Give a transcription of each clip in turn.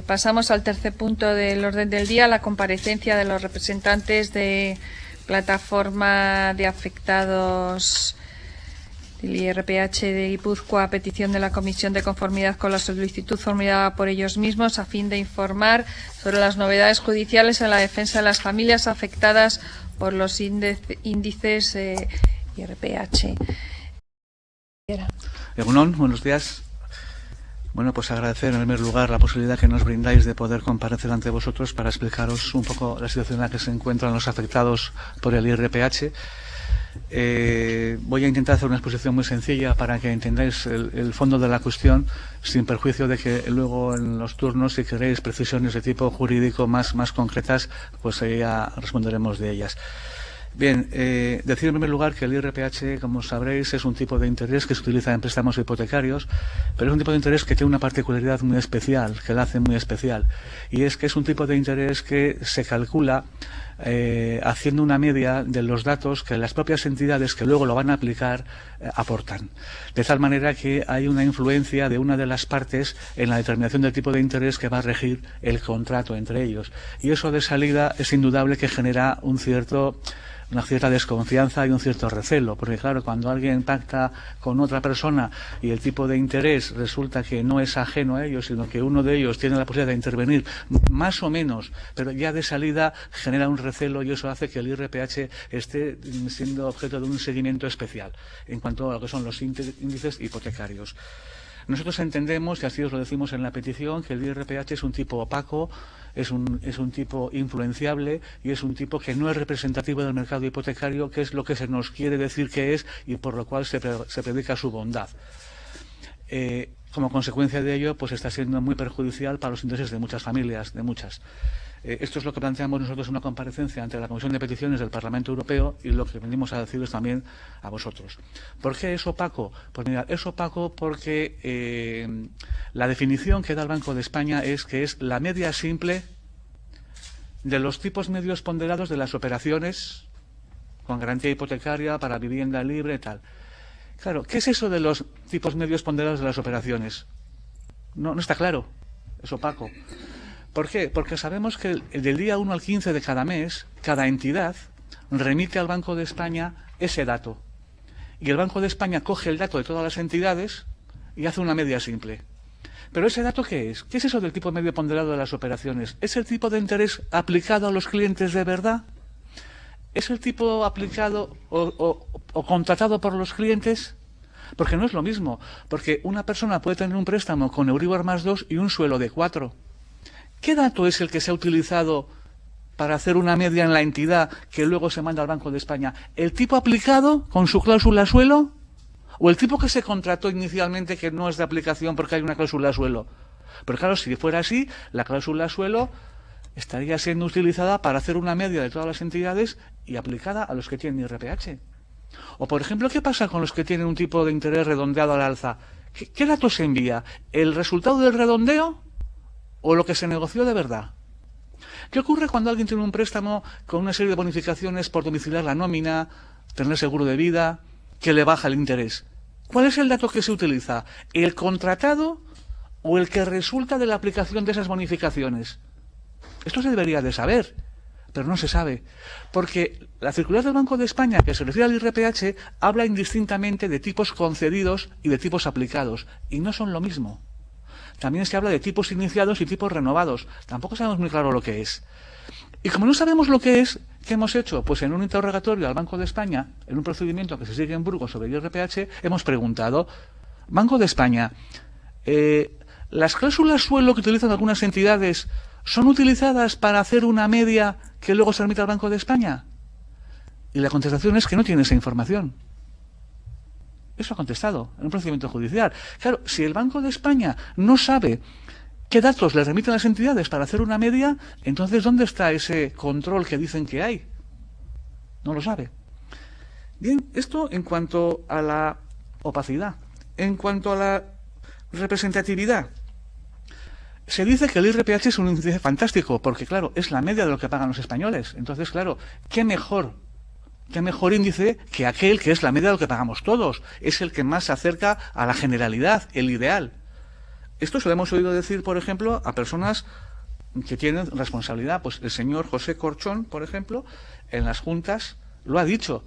Pasamos al tercer punto del orden del día, la comparecencia de los representantes de Plataforma de Afectados del IRPH de Guipúzcoa a petición de la Comisión de Conformidad con la solicitud formulada por ellos mismos a fin de informar sobre las novedades judiciales en la defensa de las familias afectadas por los índices IRPH. Egunon, buenos días. Bueno, pues agradecer en primer lugar la posibilidad que nos brindáis de poder comparecer ante vosotros para explicaros un poco la situación en la que se encuentran los afectados por el IRPH. Voy a intentar hacer una exposición muy sencilla para que entendáis el fondo de la cuestión, sin perjuicio de que luego en los turnos, si queréis precisiones de tipo jurídico más concretas, pues ya responderemos de ellas. Bien, decir en primer lugar que el IRPH, como sabréis, es un tipo de interés que se utiliza en préstamos hipotecarios, pero es un tipo de interés que tiene una particularidad muy especial, que la hace muy especial, y es que es un tipo de interés que se calcula haciendo una media de los datos que las propias entidades que luego lo van a aplicar aportan. De tal manera que hay una influencia de una de las partes en la determinación del tipo de interés que va a regir el contrato entre ellos. Y eso de salida es indudable que genera una cierta desconfianza y un cierto recelo, porque claro, cuando alguien pacta con otra persona y el tipo de interés resulta que no es ajeno a ellos, sino que uno de ellos tiene la posibilidad de intervenir más o menos, pero ya de salida genera un recelo y eso hace que el IRPH esté siendo objeto de un seguimiento especial en cuanto a lo que son los índices hipotecarios. Nosotros entendemos, y así os lo decimos en la petición, que el IRPH es un tipo opaco, es un tipo influenciable y es un tipo que no es representativo del mercado hipotecario, que es lo que se nos quiere decir que es y por lo cual se predica su bondad. Como consecuencia de ello, pues está siendo muy perjudicial para los intereses de muchas familias, de muchas. Esto es lo que planteamos nosotros en una comparecencia ante la Comisión de Peticiones del Parlamento Europeo y lo que venimos a deciros también a vosotros. ¿Por qué es opaco? Pues mirad, es opaco porque la definición que da el Banco de España es que es la media simple de los tipos medios ponderados de las operaciones con garantía hipotecaria para vivienda libre y tal. Claro, ¿qué es eso de los tipos medios ponderados de las operaciones? No está claro, es opaco. ¿Por qué? Porque sabemos que del día 1 al 15 de cada mes, cada entidad remite al Banco de España ese dato. Y el Banco de España coge el dato de todas las entidades y hace una media simple. ¿Pero ese dato qué es? ¿Qué es eso del tipo medio ponderado de las operaciones? ¿Es el tipo de interés aplicado a los clientes de verdad? ¿Es el tipo aplicado o contratado por los clientes? Porque no es lo mismo. Porque una persona puede tener un préstamo con Euribor más 2 y un suelo de 4. ¿Qué dato es el que se ha utilizado para hacer una media en la entidad que luego se manda al Banco de España? ¿El tipo aplicado con su cláusula suelo? ¿O el tipo que se contrató inicialmente que no es de aplicación porque hay una cláusula suelo? Pero claro, si fuera así, la cláusula suelo estaría siendo utilizada para hacer una media de todas las entidades y aplicada a los que tienen IRPH. O por ejemplo, ¿qué pasa con los que tienen un tipo de interés redondeado al alza? ¿Qué datos se envía? ¿El resultado del redondeo o lo que se negoció de verdad? ¿Qué ocurre cuando alguien tiene un préstamo con una serie de bonificaciones por domiciliar la nómina, tener seguro de vida, que le baja el interés? ¿Cuál es el dato que se utiliza? ¿El contratado o el que resulta de la aplicación de esas bonificaciones? Esto se debería de saber, pero no se sabe, porque la circular del Banco de España que se refiere al IRPH habla indistintamente de tipos concedidos y de tipos aplicados, y no son lo mismo. También se habla de tipos iniciados y tipos renovados. Tampoco sabemos muy claro lo que es. Y como no sabemos lo que es, ¿qué hemos hecho? Pues en un interrogatorio al Banco de España, en un procedimiento que se sigue en Burgos sobre el IRPH, hemos preguntado, Banco de España, ¿las cláusulas suelo que utilizan algunas entidades son utilizadas para hacer una media que luego se remite al Banco de España? Y la contestación es que no tiene esa información. Eso ha contestado en un procedimiento judicial. Claro, si el Banco de España no sabe qué datos le remiten las entidades para hacer una media, entonces ¿dónde está ese control que dicen que hay? No lo sabe. Bien, esto en cuanto a la opacidad. En cuanto a la representatividad, se dice que el IRPH es un índice fantástico, porque claro, es la media de lo que pagan los españoles. Entonces, claro, ¿qué mejor índice que aquel que es la media de lo que pagamos todos? Es el que más se acerca a la generalidad, el ideal. Esto se lo hemos oído decir, por ejemplo, a personas que tienen responsabilidad. Pues el señor José Corchón, por ejemplo, en las juntas lo ha dicho.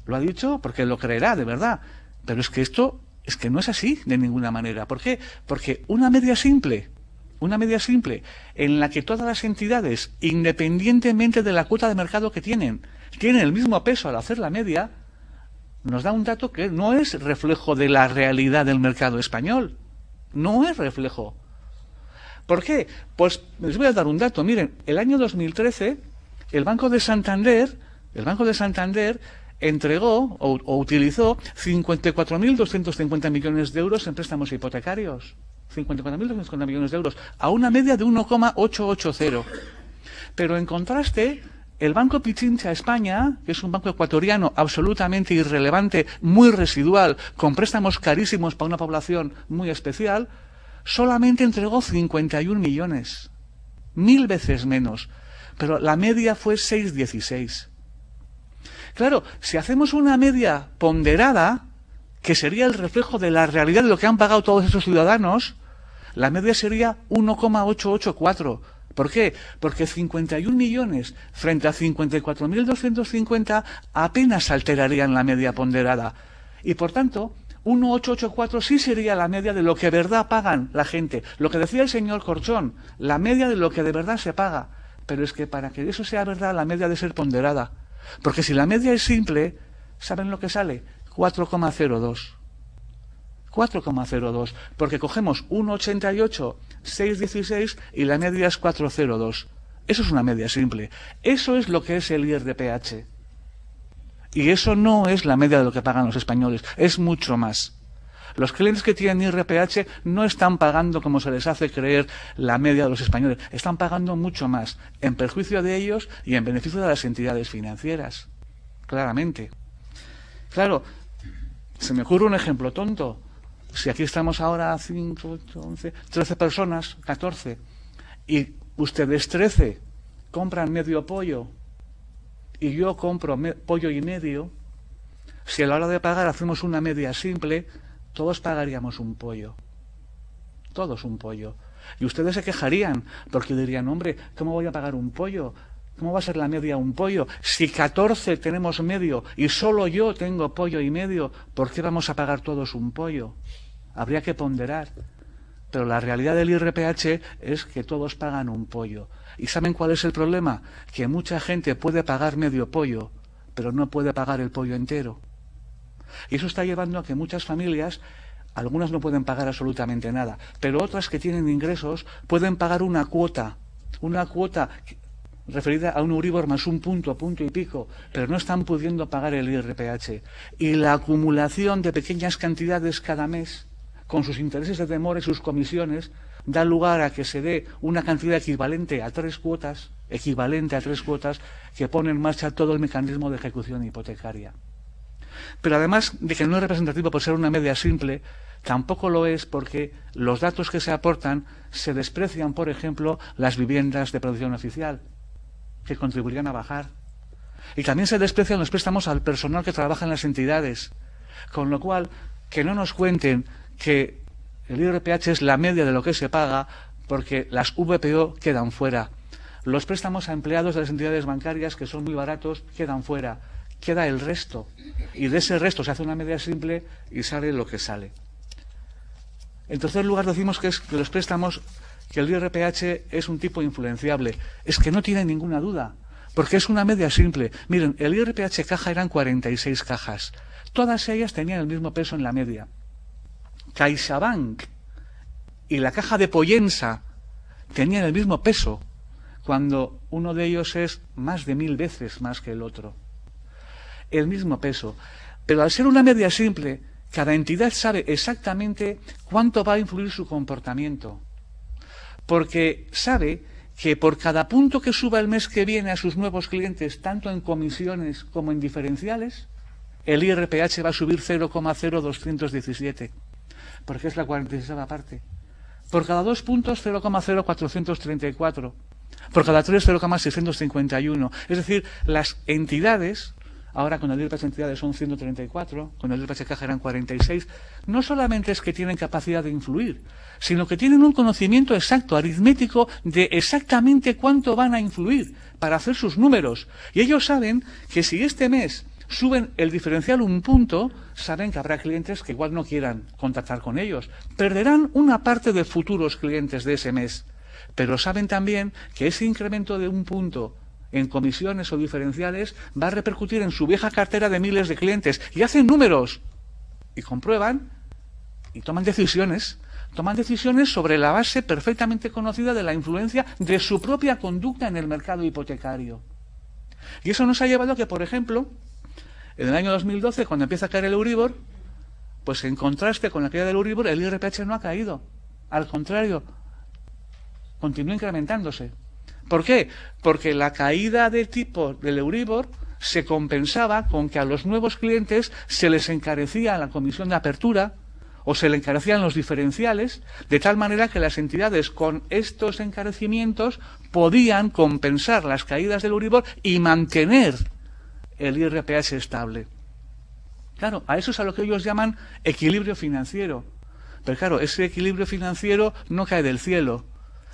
Lo ha dicho porque lo creerá, de verdad. Pero es que esto es que no es así de ninguna manera. ¿Por qué? Porque una media simple en la que todas las entidades, independientemente de la cuota de mercado que tienen el mismo peso al hacer la media, nos da un dato que no es reflejo de la realidad del mercado español. No es reflejo. ¿Por qué? Pues les voy a dar un dato. Miren, el año 2013, el Banco de Santander entregó o utilizó 54.250 millones de euros en préstamos hipotecarios. 54.250 millones de euros, a una media de 1,880. Pero en contraste, el Banco Pichincha España, que es un banco ecuatoriano absolutamente irrelevante, muy residual, con préstamos carísimos para una población muy especial, solamente entregó 51 millones. 1000 veces menos. Pero la media fue 6,16. Claro, si hacemos una media ponderada, que sería el reflejo de la realidad de lo que han pagado todos esos ciudadanos, la media sería 1,884. ¿Por qué? Porque 51 millones frente a 54.250 apenas alterarían la media ponderada. Y por tanto, 1,884 sí sería la media de lo que de verdad pagan la gente. Lo que decía el señor Corchón, la media de lo que de verdad se paga. Pero es que para que eso sea verdad, la media debe ser ponderada. Porque si la media es simple, ¿saben lo que sale? 4,02. 4,02, porque cogemos 1,88, 6,16 y la media es 4,02. Eso es una media simple. Eso es lo que es el IRPH. Y eso no es la media de lo que pagan los españoles, es mucho más. Los clientes que tienen IRPH no están pagando, como se les hace creer, la media de los españoles. Están pagando mucho más, en perjuicio de ellos y en beneficio de las entidades financieras. Claramente. Claro, se me ocurre un ejemplo tonto. Si aquí estamos ahora 5, 8, 11, 13 personas, 14, y ustedes 13 compran medio pollo y yo compro pollo y medio, si a la hora de pagar hacemos una media simple, todos pagaríamos un pollo. Todos un pollo. Y ustedes se quejarían, porque dirían, hombre, ¿cómo voy a pagar un pollo? ¿Cómo va a ser la media un pollo? Si 14 tenemos medio y solo yo tengo pollo y medio, ¿por qué vamos a pagar todos un pollo? Habría que ponderar. Pero la realidad del IRPH es que todos pagan un pollo. ¿Y saben cuál es el problema? Que mucha gente puede pagar medio pollo, pero no puede pagar el pollo entero. Y eso está llevando a que muchas familias, algunas no pueden pagar absolutamente nada, pero otras que tienen ingresos pueden pagar una cuota referida a un Euribor más un punto y pico, pero no están pudiendo pagar el IRPH. Y la acumulación de pequeñas cantidades cada mes, con sus intereses de demora y sus comisiones, da lugar a que se dé una cantidad equivalente a 3 cuotas, que pone en marcha todo el mecanismo de ejecución hipotecaria. Pero además de que no es representativo por ser una media simple, tampoco lo es porque los datos que se aportan se desprecian, por ejemplo, las viviendas de producción oficial, que contribuirían a bajar. Y también se desprecian los préstamos al personal que trabaja en las entidades. Con lo cual, que no nos cuenten que el IRPH es la media de lo que se paga, porque las VPO quedan fuera. Los préstamos a empleados de las entidades bancarias, que son muy baratos, quedan fuera. Queda el resto. Y de ese resto se hace una media simple y sale lo que sale. En tercer lugar, decimos que los préstamos, que el IRPH es un tipo influenciable. Es que no tiene ninguna duda, porque es una media simple. Miren, el IRPH caja eran 46 cajas. Todas ellas tenían el mismo peso en la media. CaixaBank y la caja de Pollensa tenían el mismo peso, cuando uno de ellos es más de 1000 veces más que el otro. El mismo peso. Pero al ser una media simple, cada entidad sabe exactamente cuánto va a influir su comportamiento. Porque sabe que por cada punto que suba el mes que viene a sus nuevos clientes, tanto en comisiones como en diferenciales, el IRPH va a subir 0,0217, porque es la 46ª parte. Por cada 2 puntos, 0,0434. Por cada 3, 0,651. Es decir, las entidades, ahora con el IRPH entidades son 134, con el IRPH caja eran 46, no solamente es que tienen capacidad de influir, sino que tienen un conocimiento exacto, aritmético, de exactamente cuánto van a influir para hacer sus números. Y ellos saben que si este mes suben el diferencial un punto, saben que habrá clientes que igual no quieran contactar con ellos. Perderán una parte de futuros clientes de ese mes. Pero saben también que ese incremento de un punto en comisiones o diferenciales va a repercutir en su vieja cartera de miles de clientes. Y hacen números. Y comprueban y toman decisiones. Toman decisiones sobre la base perfectamente conocida de la influencia de su propia conducta en el mercado hipotecario. Y eso nos ha llevado a que, por ejemplo, en el año 2012, cuando empieza a caer el Euribor, pues en contraste con la caída del Euribor, el IRPH no ha caído. Al contrario, continúa incrementándose. ¿Por qué? Porque la caída de tipo del Euribor se compensaba con que a los nuevos clientes se les encarecía la comisión de apertura o se les encarecían los diferenciales, de tal manera que las entidades con estos encarecimientos podían compensar las caídas del Euribor y mantener el IRPH estable. Claro, a eso es a lo que ellos llaman equilibrio financiero. Pero claro, ese equilibrio financiero no cae del cielo.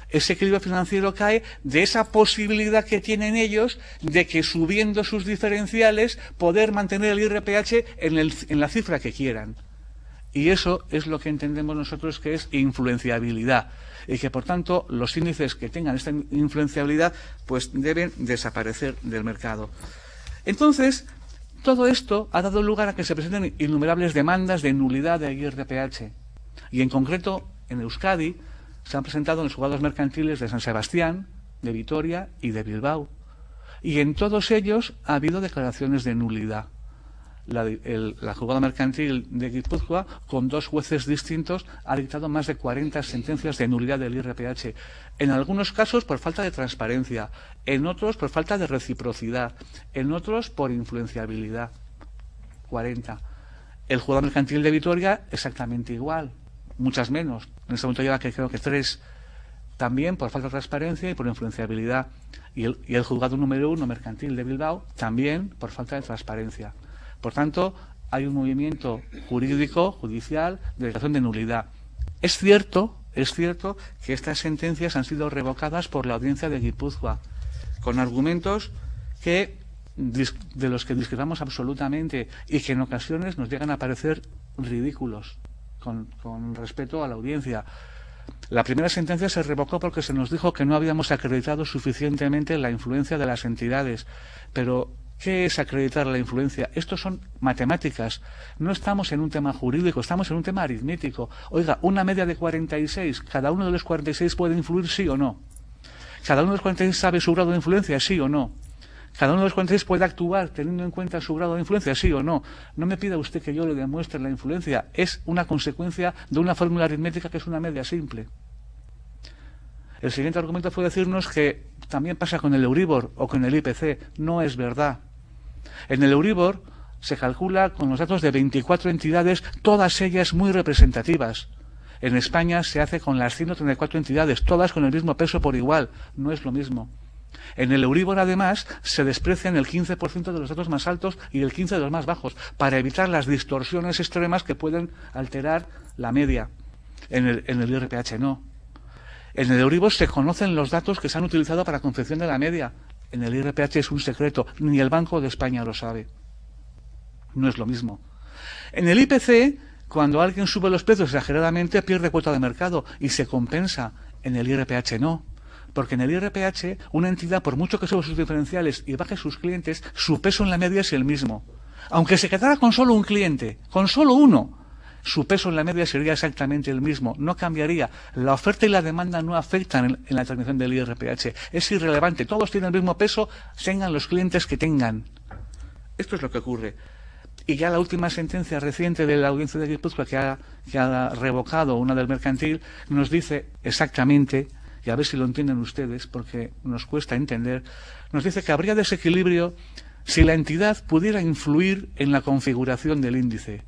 Ese equilibrio financiero cae de esa posibilidad que tienen ellos de que subiendo sus diferenciales poder mantener el IRPH en la cifra que quieran. Y eso es lo que entendemos nosotros que es influenciabilidad. Y que por tanto los índices que tengan esta influenciabilidad pues deben desaparecer del mercado. Entonces, todo esto ha dado lugar a que se presenten innumerables demandas de nulidad de IRPH. Y en concreto, en Euskadi, se han presentado en los juzgados mercantiles de San Sebastián, de Vitoria y de Bilbao. Y en todos ellos ha habido declaraciones de nulidad. La juzgada mercantil de Guipúzcoa, con 2 jueces distintos, ha dictado más de 40 sentencias de nulidad del IRPH. En algunos casos por falta de transparencia, en otros por falta de reciprocidad, en otros por influenciabilidad. 40. El juzgado mercantil de Vitoria exactamente igual, muchas menos. En este momento lleva creo que 3. También por falta de transparencia y por influenciabilidad. Y el juzgado número 1 mercantil de Bilbao también por falta de transparencia. Por tanto, hay un movimiento jurídico, judicial, de declaración de nulidad. Es cierto que estas sentencias han sido revocadas por la audiencia de Guipúzcoa, con argumentos de los que discrepamos absolutamente y que en ocasiones nos llegan a parecer ridículos, con respeto a la audiencia. La primera sentencia se revocó porque se nos dijo que no habíamos acreditado suficientemente la influencia de las entidades. Pero ¿qué es acreditar la influencia? Estos son matemáticas. No estamos en un tema jurídico, estamos en un tema aritmético. Oiga, una media de 46, ¿cada uno de los 46 puede influir sí o no? ¿Cada uno de los 46 sabe su grado de influencia sí o no? ¿Cada uno de los 46 puede actuar teniendo en cuenta su grado de influencia sí o no? No me pida usted que yo le demuestre la influencia. Es una consecuencia de una fórmula aritmética que es una media simple. El siguiente argumento fue decirnos que también pasa con el Euribor o con el IPC. No es verdad. En el Euribor se calcula con los datos de 24 entidades, todas ellas muy representativas. En España se hace con las 134 entidades, todas con el mismo peso por igual. No es lo mismo. En el Euribor, además, se desprecian el 15% de los datos más altos y el 15% de los más bajos, para evitar las distorsiones extremas que pueden alterar la media. En el IRPH no. En el Euribor se conocen los datos que se han utilizado para confección de la media. En el IRPH es un secreto, ni el Banco de España lo sabe. No es lo mismo. En el IPC, cuando alguien sube los precios exageradamente, pierde cuota de mercado y se compensa. En el IRPH no. Porque en el IRPH, una entidad, por mucho que suba sus diferenciales y baje sus clientes, su peso en la media es el mismo. Aunque se quedara con solo un cliente, con solo uno, su peso en la media sería exactamente el mismo, no cambiaría. La oferta y la demanda no afectan en la determinación del IRPH. Es irrelevante, todos tienen el mismo peso, tengan los clientes que tengan. Esto es lo que ocurre. Y ya la última sentencia reciente de la audiencia de Guipúzcoa, que ha revocado una del mercantil, nos dice exactamente, y a ver si lo entienden ustedes, porque nos cuesta entender, nos dice que habría desequilibrio si la entidad pudiera influir en la configuración del índice,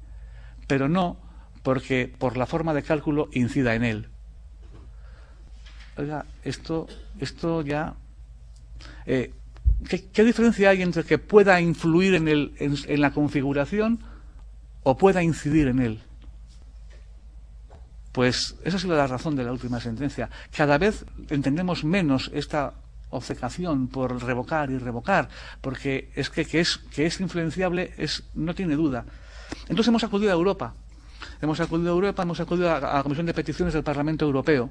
pero no porque por la forma de cálculo incida en él. Oiga, esto ya ¿Qué diferencia hay entre que pueda influir en la configuración o pueda incidir en él? Pues esa ha sido la razón de la última sentencia. Cada vez entendemos menos esta obcecación por revocar y revocar, porque es que es influenciable, no tiene duda. Entonces hemos acudido a Europa. Hemos acudido a la Comisión de Peticiones del Parlamento Europeo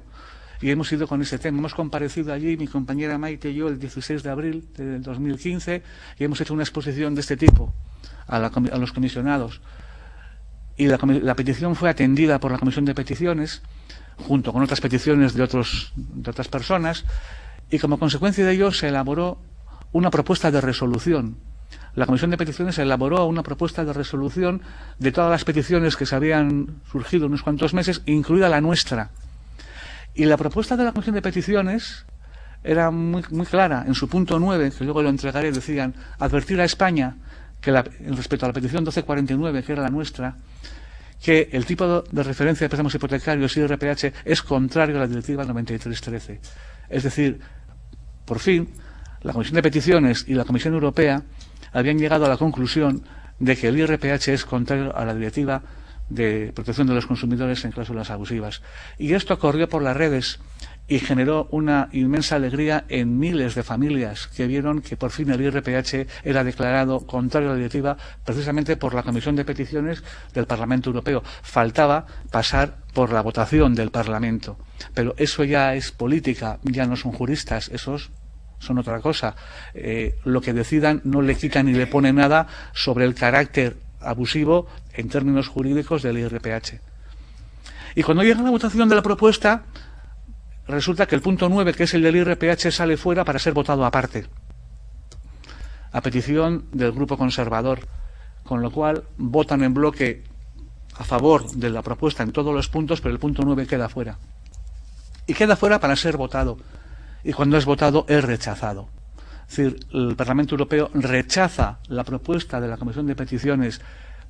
y hemos ido con ese tema. Hemos comparecido allí, mi compañera Maite y yo, el 16 de abril del 2015 y hemos hecho una exposición de este tipo a los comisionados. Y la petición fue atendida por la Comisión de Peticiones, junto con otras peticiones de otras personas, y como consecuencia de ello se elaboró una propuesta de resolución. La Comisión de Peticiones elaboró una propuesta de resolución de todas las peticiones que se habían surgido en unos cuantos meses, incluida la nuestra. Y la propuesta de la Comisión de Peticiones era muy clara. En su punto 9, que luego lo entregaré, decían advertir a España que respecto a la petición 1249, que era la nuestra, que el tipo de referencia de préstamos hipotecarios IRPH es contrario a la Directiva 9313. Es decir, por fin, la Comisión de Peticiones y la Comisión Europea habían llegado a la conclusión de que el IRPH es contrario a la Directiva de Protección de los Consumidores en cláusulas abusivas. Y esto corrió por las redes y generó una inmensa alegría en miles de familias que vieron que por fin el IRPH era declarado contrario a la directiva precisamente por la Comisión de Peticiones del Parlamento Europeo. Faltaba pasar por la votación del Parlamento. Pero eso ya es política, ya no son juristas, esos son otra cosa. Lo que decidan no le quita ni le pone nada sobre el carácter abusivo en términos jurídicos del IRPH. Y cuando llega la votación de la propuesta, resulta que el punto 9, que es el del IRPH, sale fuera para ser votado aparte, a petición del Grupo Conservador, con lo cual votan en bloque a favor de la propuesta en todos los puntos, pero el punto 9 queda fuera. Y queda fuera para ser votado. Y cuando es votado, es rechazado. Es decir, el Parlamento Europeo rechaza la propuesta de la Comisión de Peticiones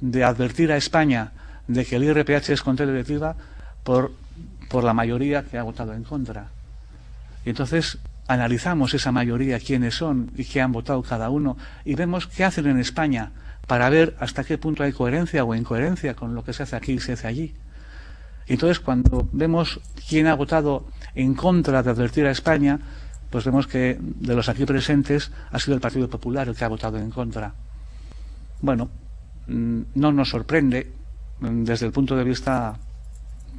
de advertir a España de que el IRPH es contra la directiva por la mayoría que ha votado en contra. Y entonces analizamos esa mayoría, quiénes son y qué han votado cada uno, y vemos qué hacen en España para ver hasta qué punto hay coherencia o incoherencia con lo que se hace aquí y se hace allí. Y entonces cuando vemos quién ha votado en contra de advertir a España, pues vemos que de los aquí presentes ha sido el Partido Popular el que ha votado en contra. Bueno, no nos sorprende desde el punto de vista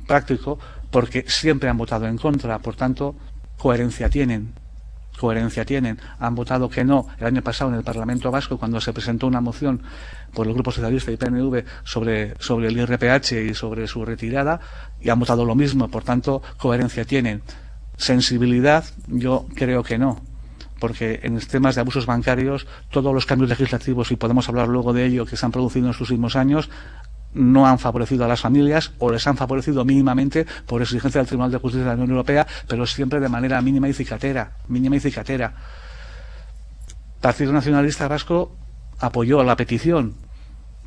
práctico, porque siempre han votado en contra, por tanto, coherencia tienen. Han votado que no el año pasado en el Parlamento Vasco, cuando se presentó una moción por el Grupo Socialista y PNV sobre el IRPH y sobre su retirada, y han votado lo mismo, por tanto, coherencia tienen. Sensibilidad, yo creo que no, porque en temas de abusos bancarios, todos los cambios legislativos, y podemos hablar luego de ello, que se han producido en los últimos años, no han favorecido a las familias, o les han favorecido mínimamente por exigencia del Tribunal de Justicia de la Unión Europea, pero siempre de manera mínima y cicatera. Partido Nacionalista Vasco apoyó la petición,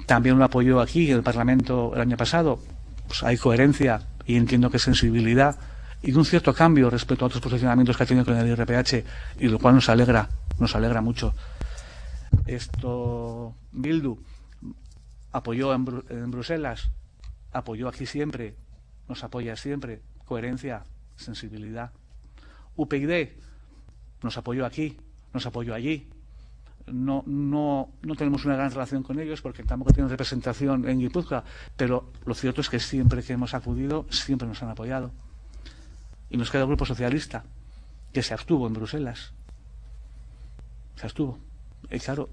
también lo apoyó aquí en el Parlamento el año pasado. Pues hay coherencia y entiendo que sensibilidad y un cierto cambio respecto a otros posicionamientos que ha tenido con el IRPH, y lo cual nos alegra mucho. Bildu apoyó en Bruselas, apoyó aquí siempre, nos apoya siempre, coherencia, sensibilidad. UPyD nos apoyó aquí, nos apoyó allí. No tenemos una gran relación con ellos porque tampoco tienen representación en Guipúzcoa, pero lo cierto es que siempre que hemos acudido, siempre nos han apoyado. Y nos queda el Grupo Socialista, que se abstuvo en Bruselas. Se abstuvo. Y claro,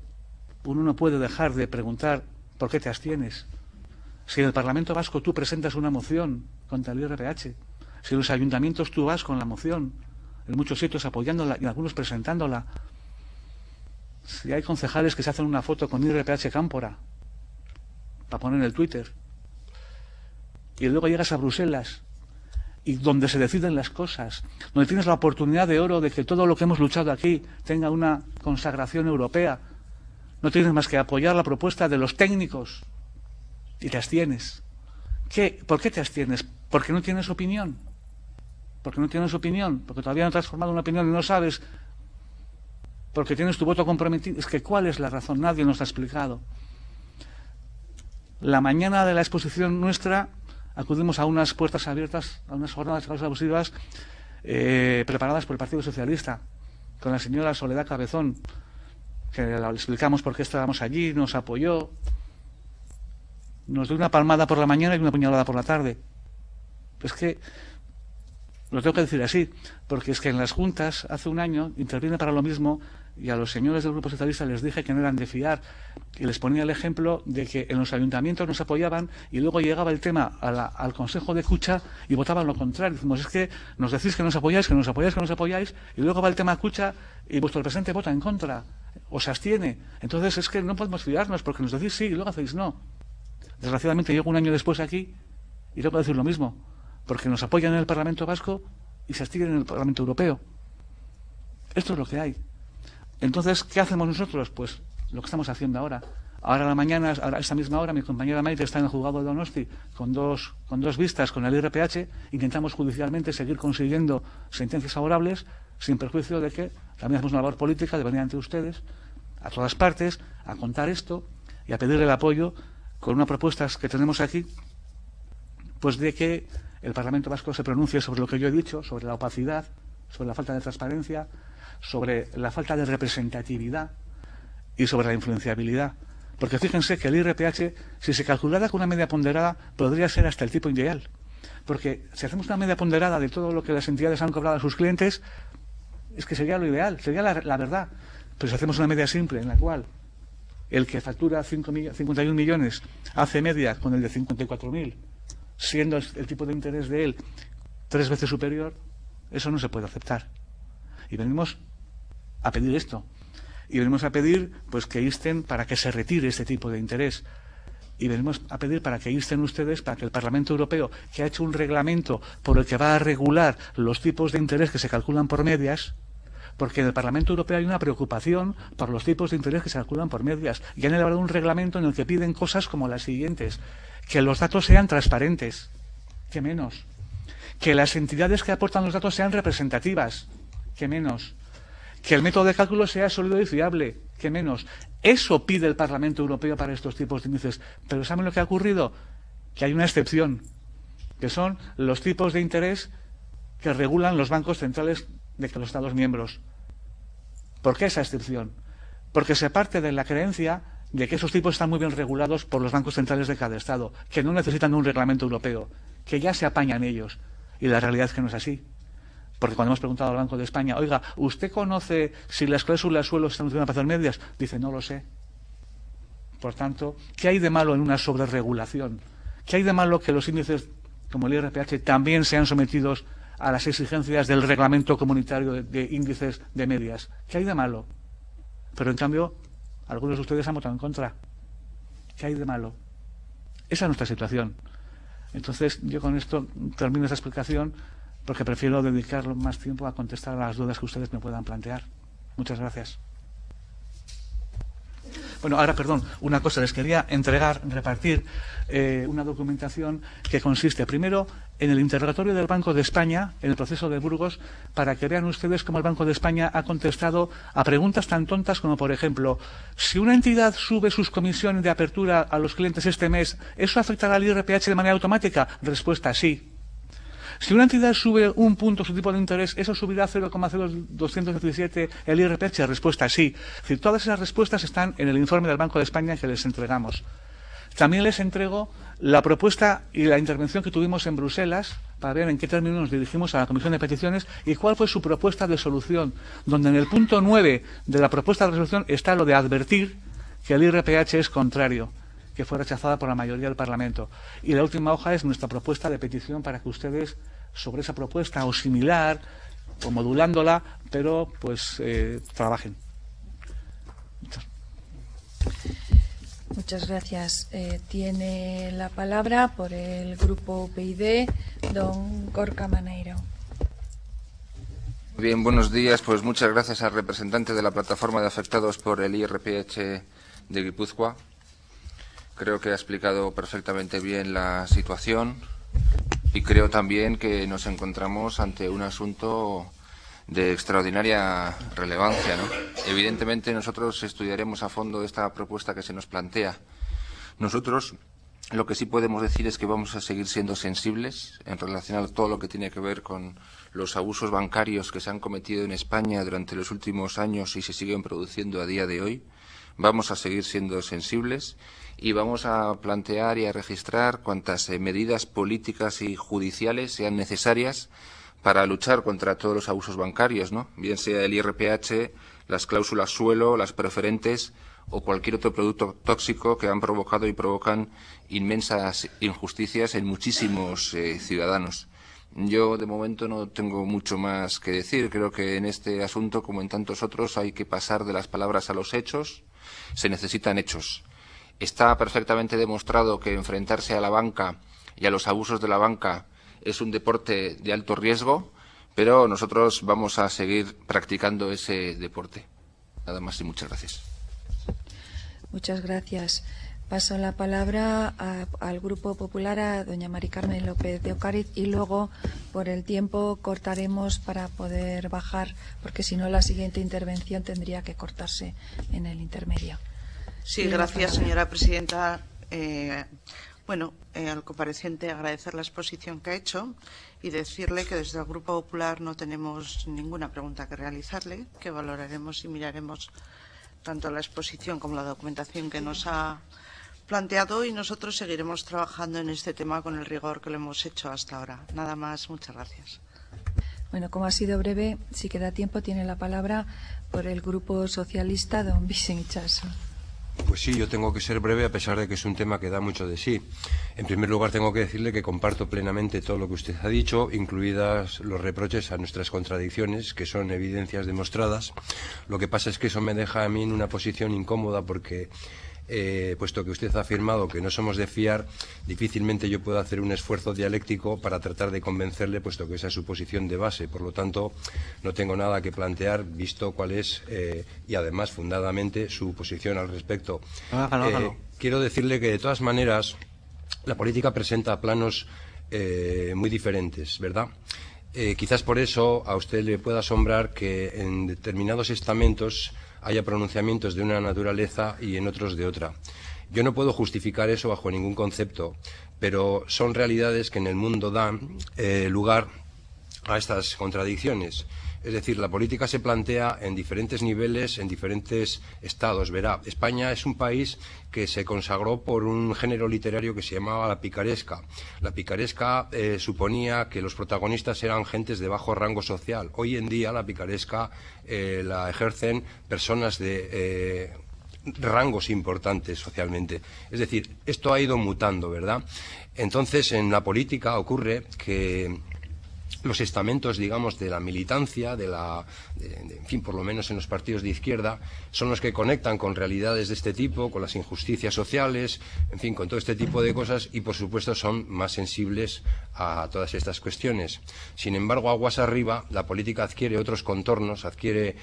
uno no puede dejar de preguntar ¿por qué te abstienes? Si en el Parlamento Vasco tú presentas una moción contra el IRPH, si en los ayuntamientos tú vas con la moción, en muchos sitios apoyándola y algunos presentándola, si hay concejales que se hacen una foto con IRPH Cámpora para poner en el Twitter, y luego llegas a Bruselas y donde se deciden las cosas, donde tienes la oportunidad de oro de que todo lo que hemos luchado aquí tenga una consagración europea, no tienes más que apoyar la propuesta de los técnicos y te abstienes. ¿Por qué te abstienes? ¿Porque no tienes opinión? ¿Porque no tienes opinión? ¿Porque todavía no te has formado una opinión y no sabes porque tienes tu voto comprometido. Es que ¿cuál es la razón? Nadie nos ha explicado. La mañana de la exposición nuestra acudimos a unas puertas abiertas, a unas jornadas abusivas preparadas por el Partido Socialista, con la señora Soledad Cabezón, que le explicamos por qué estábamos allí, nos apoyó, nos dio una palmada por la mañana y una puñalada por la tarde. Es que lo tengo que decir así, porque es que en las juntas hace un año intervine para lo mismo y a los señores del Grupo Socialista les dije que no eran de fiar y les ponía el ejemplo de que en los ayuntamientos nos apoyaban y luego llegaba el tema al Consejo de Cucha y votaban lo contrario. Decimos, es que nos decís que nos apoyáis, que nos apoyáis, que nos apoyáis y luego va el tema Cucha y vuestro presidente vota en contra o se abstiene. Entonces es que no podemos fiarnos porque nos decís sí y luego hacéis no. Desgraciadamente llego un año después aquí y tengo que decir lo mismo, porque nos apoyan en el Parlamento Vasco y se abstienen en el Parlamento Europeo. Esto es lo que hay. Entonces, ¿qué hacemos nosotros? Pues lo que estamos haciendo ahora. Ahora a la mañana, a esta misma hora, mi compañera Maite está en el juzgado de Donosti con dos vistas con el IRPH. Intentamos judicialmente seguir consiguiendo sentencias favorables sin perjuicio de que también hacemos una labor política de venir ante ustedes, a todas partes, a contar esto y a pedirle el apoyo con una propuesta que tenemos aquí, pues de que el Parlamento Vasco se pronuncie sobre lo que yo he dicho, sobre la opacidad, sobre la falta de transparencia, sobre la falta de representatividad y sobre la influenciabilidad. Porque fíjense que el IRPH, si se calculara con una media ponderada, podría ser hasta el tipo ideal. Porque si hacemos una media ponderada de todo lo que las entidades han cobrado a sus clientes, es que sería lo ideal, sería la verdad. Pero si hacemos una media simple en la cual el que factura 51 millones hace media con el de 54.000, siendo el tipo de interés de él 3 veces superior, eso no se puede aceptar. Y venimos a pedir esto. Y venimos a pedir pues que insten para que se retire este tipo de interés. Y venimos a pedir para que insten ustedes para que el Parlamento Europeo, que ha hecho un reglamento por el que va a regular los tipos de interés que se calculan por medias, porque en el Parlamento Europeo hay una preocupación por los tipos de interés que se calculan por medias. Y han elaborado un reglamento en el que piden cosas como las siguientes: que los datos sean transparentes, que menos; que las entidades que aportan los datos sean representativas, que menos; que el método de cálculo sea sólido y fiable, que menos. Eso pide el Parlamento Europeo para estos tipos de índices. Pero ¿saben lo que ha ocurrido? Que hay una excepción, que son los tipos de interés que regulan los bancos centrales de los Estados miembros. ¿Por qué esa excepción? Porque se parte de la creencia de que esos tipos están muy bien regulados por los bancos centrales de cada Estado, que no necesitan de un reglamento europeo, que ya se apañan ellos. Y la realidad es que no es así. Porque cuando hemos preguntado al Banco de España, oiga, ¿usted conoce si las cláusulas suelo están utilizando para hacer medias? Dice, no lo sé. Por tanto, ¿qué hay de malo en una sobreregulación? ¿Qué hay de malo que los índices como el IRPH también sean sometidos a las exigencias del reglamento comunitario de índices de medias? ¿Qué hay de malo? Pero en cambio, algunos de ustedes han votado en contra. ¿Qué hay de malo? Esa es nuestra situación. Entonces, yo con esto termino esta explicación, porque prefiero dedicar más tiempo a contestar a las dudas que ustedes me puedan plantear. Muchas gracias. Bueno, ahora, perdón, una cosa, les quería repartir una documentación que consiste, primero, en el interrogatorio del Banco de España, en el proceso de Burgos, para que vean ustedes cómo el Banco de España ha contestado a preguntas tan tontas como, por ejemplo, si una entidad sube sus comisiones de apertura a los clientes este mes, ¿eso afectará al IRPH de manera automática? Respuesta, sí. Si una entidad sube un punto su tipo de interés, ¿eso subirá 0,0217 el IRPH? Respuesta, sí. Es decir, todas esas respuestas están en el informe del Banco de España que les entregamos. También les entrego la propuesta y la intervención que tuvimos en Bruselas para ver en qué términos nos dirigimos a la Comisión de Peticiones y cuál fue su propuesta de solución, donde en el punto 9 de la propuesta de resolución está lo de advertir que el IRPH es contrario, que fue rechazada por la mayoría del Parlamento. Y la última hoja es nuestra propuesta de petición para que ustedes, sobre esa propuesta o similar, o modulándola, pero pues trabajen. Muchas gracias. Tiene la palabra por el Grupo UPyD, don Gorka Maneiro. Bien, buenos días. Pues muchas gracias al representante de la plataforma de afectados por el IRPH de Guipúzcoa. Creo que ha explicado perfectamente bien la situación y creo también que nos encontramos ante un asunto de extraordinaria relevancia, ¿no? Evidentemente nosotros estudiaremos a fondo esta propuesta que se nos plantea. Nosotros lo que sí podemos decir es que vamos a seguir siendo sensibles en relación a todo lo que tiene que ver con los abusos bancarios que se han cometido en España durante los últimos años y se siguen produciendo a día de hoy. Vamos a seguir siendo sensibles y vamos a plantear y a registrar cuantas medidas políticas y judiciales sean necesarias para luchar contra todos los abusos bancarios, ¿no? Bien sea el IRPH, las cláusulas suelo, las preferentes o cualquier otro producto tóxico que han provocado y provocan inmensas injusticias en muchísimos ciudadanos. Yo, de momento, no tengo mucho más que decir. Creo que en este asunto, como en tantos otros, hay que pasar de las palabras a los hechos. Se necesitan hechos. Está perfectamente demostrado que enfrentarse a la banca y a los abusos de la banca es un deporte de alto riesgo, pero nosotros vamos a seguir practicando ese deporte. Nada más y muchas gracias. Muchas gracias. Paso la palabra al Grupo Popular, a doña Mari Carmen López de Ocariz, y luego, por el tiempo, cortaremos para poder bajar, porque si no la siguiente intervención tendría que cortarse en el intermedio. Sí, gracias, señora presidenta. Al compareciente agradecer la exposición que ha hecho y decirle que desde el Grupo Popular no tenemos ninguna pregunta que realizarle, que valoraremos y miraremos tanto la exposición como la documentación que nos ha planteado y nosotros seguiremos trabajando en este tema con el rigor que lo hemos hecho hasta ahora. Nada más, muchas gracias. Bueno, como ha sido breve, si queda tiempo, tiene la palabra por el Grupo Socialista, don Vicente Itxaso. Pues sí, yo tengo que ser breve a pesar de que es un tema que da mucho de sí. En primer lugar, tengo que decirle que comparto plenamente todo lo que usted ha dicho, incluidas los reproches a nuestras contradicciones, que son evidencias demostradas. Lo que pasa es que eso me deja a mí en una posición incómoda porque, puesto que usted ha afirmado que no somos de fiar, difícilmente yo puedo hacer un esfuerzo dialéctico para tratar de convencerle, puesto que esa es su posición de base. Por lo tanto, no tengo nada que plantear, visto cuál es, y además fundadamente, su posición al respecto. Quiero decirle que, de todas maneras, la política presenta planos muy diferentes, ¿verdad? Quizás por eso a usted le pueda asombrar que en determinados estamentos haya pronunciamientos de una naturaleza y en otros de otra. Yo no puedo justificar eso bajo ningún concepto, pero son realidades que en el mundo dan lugar a estas contradicciones. Es decir, la política se plantea en diferentes niveles, en diferentes estados. Verá, España es un país que se consagró por un género literario que se llamaba la picaresca. La picaresca suponía que los protagonistas eran gentes de bajo rango social. Hoy en día la picaresca la ejercen personas de rangos importantes socialmente. Es decir, esto ha ido mutando, ¿verdad? Entonces, en la política ocurre que los estamentos, digamos, de la militancia, en fin, por lo menos en los partidos de izquierda, son los que conectan con realidades de este tipo, con las injusticias sociales, en fin, con todo este tipo de cosas y, por supuesto, son más sensibles a todas estas cuestiones. Sin embargo, aguas arriba, la política adquiere otros contornos, adquiere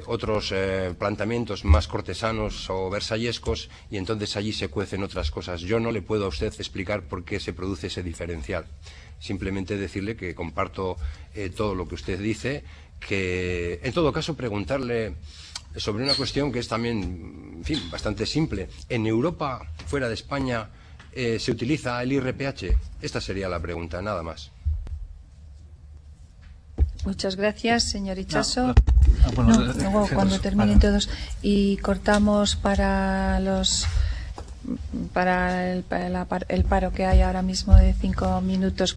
otros planteamientos más cortesanos o versallescos y entonces allí se cuecen otras cosas. Yo no le puedo a usted explicar por qué se produce ese diferencial. Simplemente decirle que comparto todo lo que usted dice, que en todo caso preguntarle sobre una cuestión que es también, en fin, bastante simple. ¿En Europa, fuera de España, se utiliza el IRPH? Esta sería la pregunta, nada más. Muchas gracias, señor Itxaso. Luego, cuando terminen todos, y cortamos para el paro que hay ahora mismo de 5 minutos.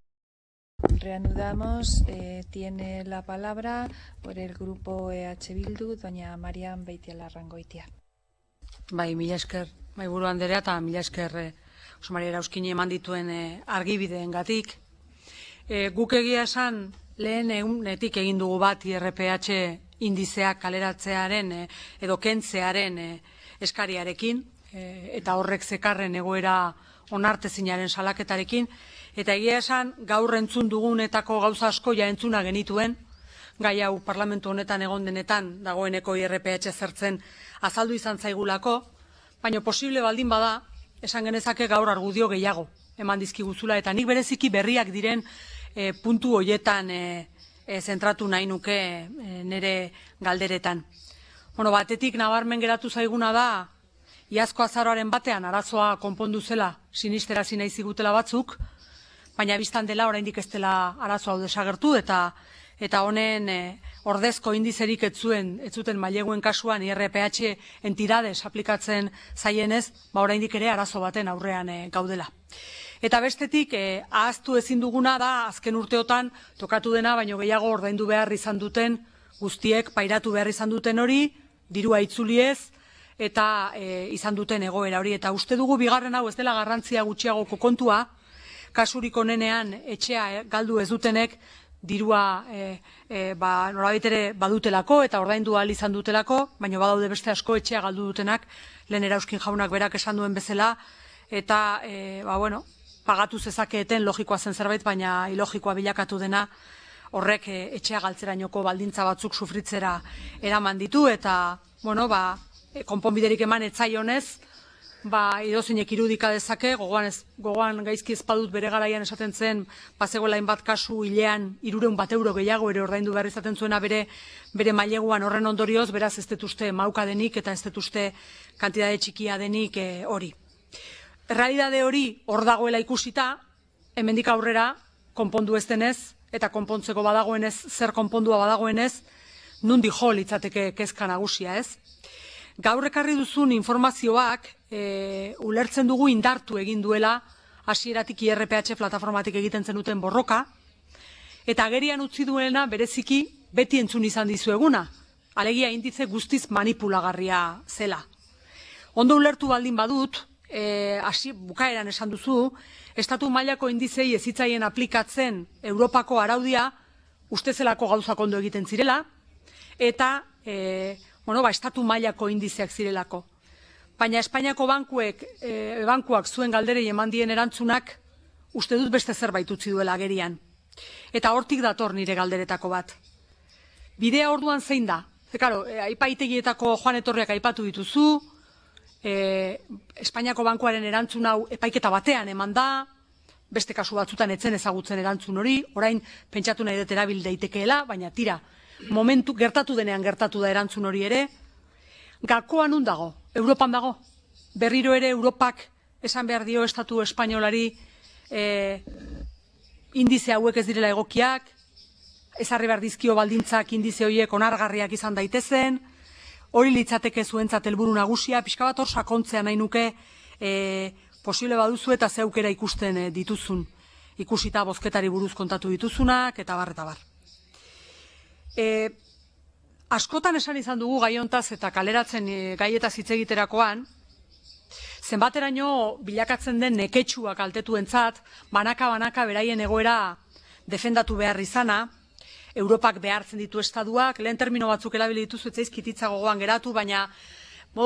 Reanudamos. Tiene la palabra por el Grupo EH Bildu, doña Marian Beitialarrangoitia. Bai, mila esker, mahaiburu andrea, eta mila esker Jose Maria Erauskini eman dituen argibideengatik. Guk egia esan lehen egunetik egin dugu bat IRPH indizeak kaleratzearen edo kentzearen eskariarekin, eta horrek zekarren egoera onartezinaren salaketarekin, eta egia esan gaur entzun dugunetako gauza asko ja entzuna genituen, gai hau parlamentu honetan egon denetan dagoeneko IRPH zertzen azaldu izan zaigulako, baina posible baldin bada, esan genezake gaur argudio gehiago eman dizkiguzula, eta nik bereziki berriak diren puntu hoietan zentratu nahi nuke nire galderetan. Bueno, batetik nabarmen geratu zaiguna da, iazko azaroaren batean arazoa konpondu zela sinisterazi nahi zigutela batzuk, baina biztan dela oraindik ez dela arazo hau desagertu eta honen ordezko indizerik ez zuten maileguen kasuan IRPH entidades aplikatzen zaienez, oraindik ere arazo baten aurrean gaudela. Eta bestetik, ahaztu ezin duguna da azken urteotan tokatu dena, baino gehiago ordaindu behar izan duten guztiek pairatu behar izan duten hori, dirua itzuliez, eta izan duten egoera hori. Eta uste dugu bigarren hau ez dela garrantzia gutxiagoko kontua, kasurik onenean etxea galdu ez dutenek dirua norabait ere badutelako eta ordaindu ahal izan dutelako, baina badaude beste asko etxea galdu dutenak, lehen Erauzkin jaunak berak esan duen bezala, eta pagatu zezakeeten logikoa zen zerbait, baina ilogikoa bilakatu dena horrek etxea galtzerainoko baldintza batzuk sufritzera eraman ditu, eta konponbiderik eman etzaionez, idozeinek irudika dezake, gogoan gaizki ezpadut bere garaian esaten zen, bazegoela hainbat kasu hilean 300 euro gehiago ere ordaindu behar izaten zuena bere maileguan horren ondorioz, beraz ez dut uste mauka denik eta ez dut uste kantitate txikia denik hori. Errealidade hori hor dagoela ikusita, hemendik aurrera konpondu ez denez, eta konpontzeko badagoenez, zer konpondua badagoenez, nundi jo litzateke kezka nagusia, ez? Gaur ekarri duzun informazioak ulertzen dugu indartu egin duela hasieratik IRPH plataformatik egiten zenuten borroka, eta agerian utzi duena bereziki beti entzun izan dizueguna, alegia indize guztiz manipulagarria zela. Ondo ulertu baldin badut, bukaeran esan duzu, estatu mailako indizei ez zitzaien aplikatzen Europako araudia uste zelako gauzak ondo egiten zirela, eta estatu mailako indizeak zirelako. Baina Espainiako bankuak zuen galderei eman dien erantzunak uste dut beste zerbait utzi duela agerian. Eta hortik dator nire galderetako bat. Bidea orduan zein da? Epaitegietako joan etorriak aipatu dituzu, Espainiako bankuaren erantzun hau epaiketa batean eman da, beste kasu batzutan etzen ezagutzen erantzun hori, orain pentsatu nahi dut erabil daitekeela, baina tira, momentu gertatu denean gertatu da erantzun hori ere. Gakoa nun dago? Europan dago? Berriro ere Europak esan behar dio estatu espainolari indize hauek ez direla egokiak, ezarri behar dizkio baldintzak indize horiek onargarriak izan daitezen, hori litzateke zuentzat helburu nagusia, pixka bat hor sakontzea nahi nuke posible baduzu eta zeukera ikusten dituzun, ikusita bozketari buruz kontatu dituzunak, eta bar, eta bar. Askotan esan izan dugu gaiontaz eta kaleratzen gaietaz hitz egiterakoan, zenbateraino bilakatzen den neketsua kaltetuentzat, banaka beraien egoera defendatu behar izana, Europak behartzen ditu estaduak, lehen termino batzuk erabili dituzu, ez zaizkititza gogoan geratu, baina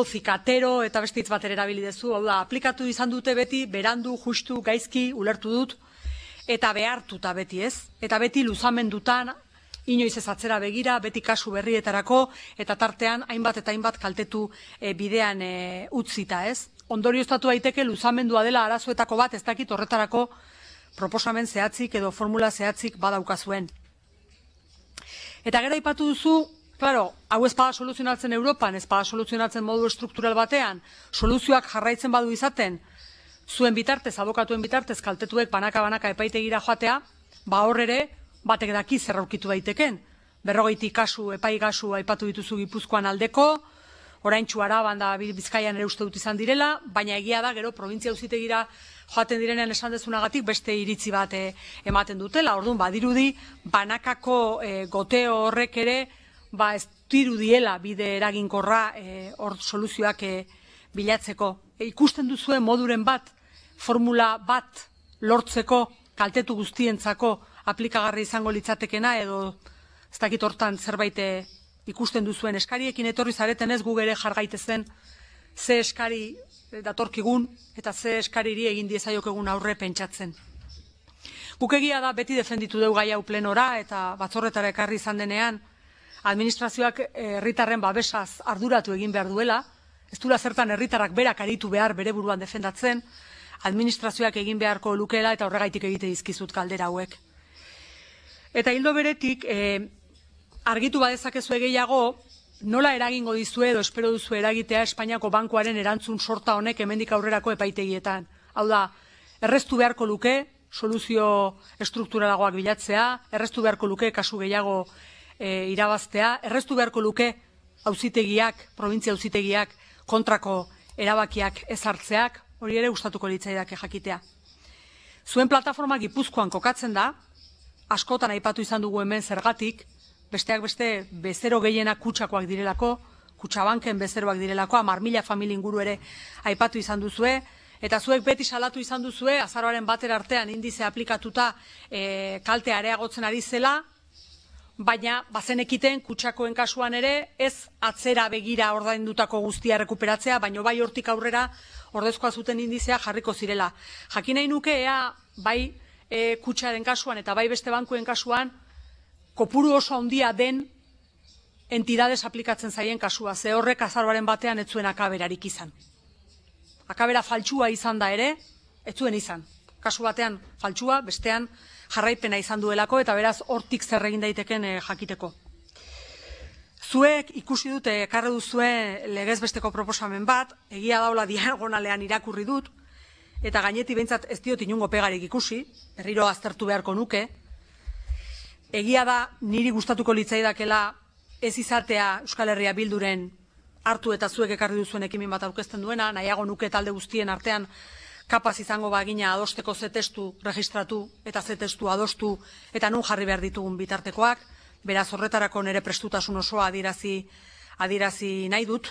zikatero eta beste hitz bat erabili dezu, hau da, aplikatu izan dute beti, berandu, justu, gaizki, ulertu dut, eta behartuta beti, ez? Eta beti luzamendutan, inoiz ez atzera begira, beti kasu berrietarako, eta tartean hainbat eta hainbat kaltetu bidean utzita, ez? Ondorioztatu daiteke luzamendua dela arazoetako bat, ez dakit horretarako proposamen zehatzik edo formula zehatzik badaukazuen. Eta gero aipatu duzu, hau ez bada soluzionatzen Europan, ez bada soluzionatzen modu estruktural batean, soluzioak jarraitzen badu izaten, zuen bitartez, abokatuen bitartez, kaltetuek banaka epaitegira joatea, hor ere, batek daki zer aurkitu daiteken. 40 kasu, epai kasu aipatu dituzu Gipuzkoan aldeko, oraintsu Araban da Bizkaian ere uste dut izan direla, baina egia da gero provintzia auzitegira joaten direnean esan dezunagatik beste iritzi bat ematen dutela. Orduan badirudi banakako goteo horrek ere ez dirudiela bide eraginkorra hor soluzioak bilatzeko. Ikusten duzuen moduren bat, formula bat lortzeko kaltetu guztientzako aplikagarri izango litzatekena, edo ez dakit hortan zerbait ikusten duzuen eskariekin etorri zareten ez gu ere jargaitezen ze eskari datorkigun eta ze eskariri egin diezaiokegun aurre pentsatzen. Guk egia da beti defenditu dugu gai hau plenora eta batzorretara ekarri izan denean administrazioak herritarren babesaz arduratu egin behar duela, ez duela zertan herritarrak berak aritu behar bere buruan defendatzen, administrazioak egin beharko lukeela eta horregaitik egite dizkizut galdera hauek. Eta hildo beretik, argitu badezakezu gehiago, nola eragingo dizue edo espero duzu eragitea Espainiako bankuaren erantzun sorta honek hemendik aurrerako epaitegietan. Hau da, erreztu beharko luke, soluzio estrukturalagoak bilatzea, erreztu beharko luke kasu gehiago irabaztea, erreztu beharko luke auzitegiak, provintzia auzitegiak kontrako erabakiak ezartzeak, hori ere gustatuko litzaidake jakitea. Zuen plataforma Gipuzkoan kokatzen da, askotan aipatu izan dugu hemen zergatik, besteak beste bezero gehienak kutxakoak direlako, kutxabanken bezeroak direlako, 10.000 familia inguru ere aipatu izan duzue, eta zuek beti salatu izan duzue, azaroaren batera artean indize aplikatuta kaltea areagotzen ari zela, baina bazenekiten kutxakoen kasuan ere ez atzera begira ordaindutako guztia rekuperatzea, baina bai hortik aurrera ordezkoa zuten indizea jarriko zirela. Jakin nahi nuke ea bai kutxaren kasuan eta bai beste bankuen kasuan kopuru oso handia den entidades aplikatzen zaien kasua, ze horrek azaroaren batean ez zuen akaberarik izan. Akabera faltsua izan da ere, ez zuen izan. Kasu batean faltsua, bestean jarraipena izan duelako, eta beraz hortik zer egin daiteken jakiteko. Zuek ikusi dute ekarri duzue legez besteko proposamen bat, egia daula diagonalean irakurri dut, eta gaineti behintzat ez diot inungo pegarik ikusi, berriro aztertu beharko nuke. Egia da niri gustatuko litzaidakela ez izatea Euskal Herria Bilduren hartu eta zuek ekarri duzuen ekimen bat aurkezten duena, nahiago nuke talde guztien artean kapaz izango bagina adosteko ze testu registratu eta ze testu adostu eta nun jarri behar ditugun bitartekoak, beraz horretarako nire prestutasun osoa adierazi nahi dut.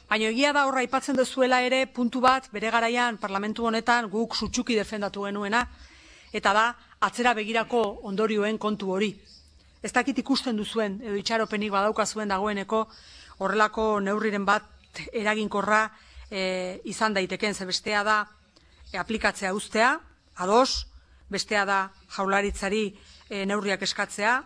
Baina egia da horra aipatzen duzuela ere puntu bat bere garaian parlamentu honetan guk sutsuki defendatu genuena, eta da atzera begirako ondorioen kontu hori. Ez dakit ikusten duzuen edo itxaropenik badaukazuen dagoeneko horrelako neurriren bat eraginkorra izan daiteken, ze bestea da aplikatzea uztea, ados, bestea da jaurlaritzari neurriak eskatzea,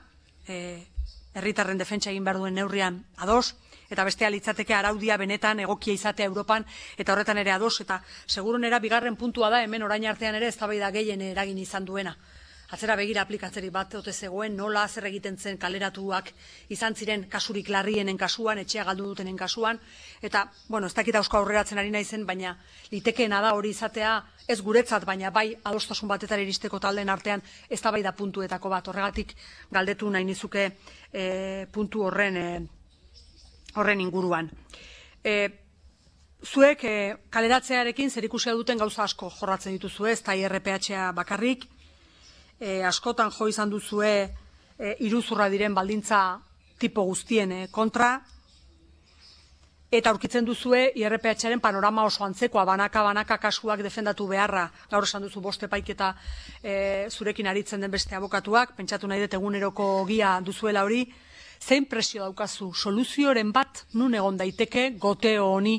herritarren defentsa egin behar duen neurrian ados, eta bestea litzateke araudia benetan egokia izatea Europan, eta horretan ere ados, eta segurunera bigarren puntua da hemen orain artean ere eztabaida gehien eragin izan duena. Atzera begira aplikatzeri bat ote zegoen, nola zer egiten zen kaleratuak izan ziren kasurik larrienen kasuan, etxea galdu dutenen kasuan, eta, bueno, ez dakit ausko aurreratzen ari naizen, baina litekeena da hori izatea ez guretzat, baina bai adostasun batetara iristeko taldeen artean eztabaida puntuetako bat. Horregatik galdetu nahi nizuke puntu horren inguruan. Zuek kaleratzearekin zerikusia duten gauza asko jorratzen dituzue, ez da IRPH bakarrik, askotan jo izan duzue iruzurra diren baldintza tipo guztien kontra, eta aurkitzen duzue IRPH-aren panorama oso antzekoa, banaka kasuak defendatu beharra. Gaur esan duzu 5 epaiketa zurekin aritzen den beste abokatuak, pentsatu nahi dut eguneroko gia duzuela hori. Zein presio daukazu? Soluzioren bat nun egon daiteke goteo honi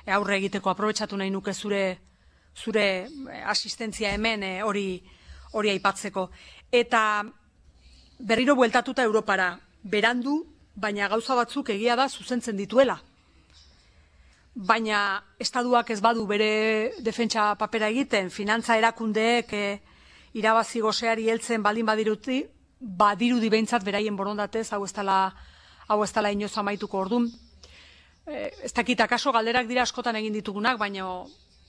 aurre egiteko? Aprobetxatu nahi nuke zure asistentzia hemen hori aipatzeko. Eta berriro bueltatuta Europara, berandu, baina gauza batzuk egia da zuzentzen dituela. Baina estatuak ez badu bere defentsa papera egiten, finantza erakundeek irabazi goseari heltzen baldin badirudi behintzat beraien borondatez, hau ez dela inoz amaituko ordun. Ez dakit akaso galderak dira askotan egin ditugunak, baina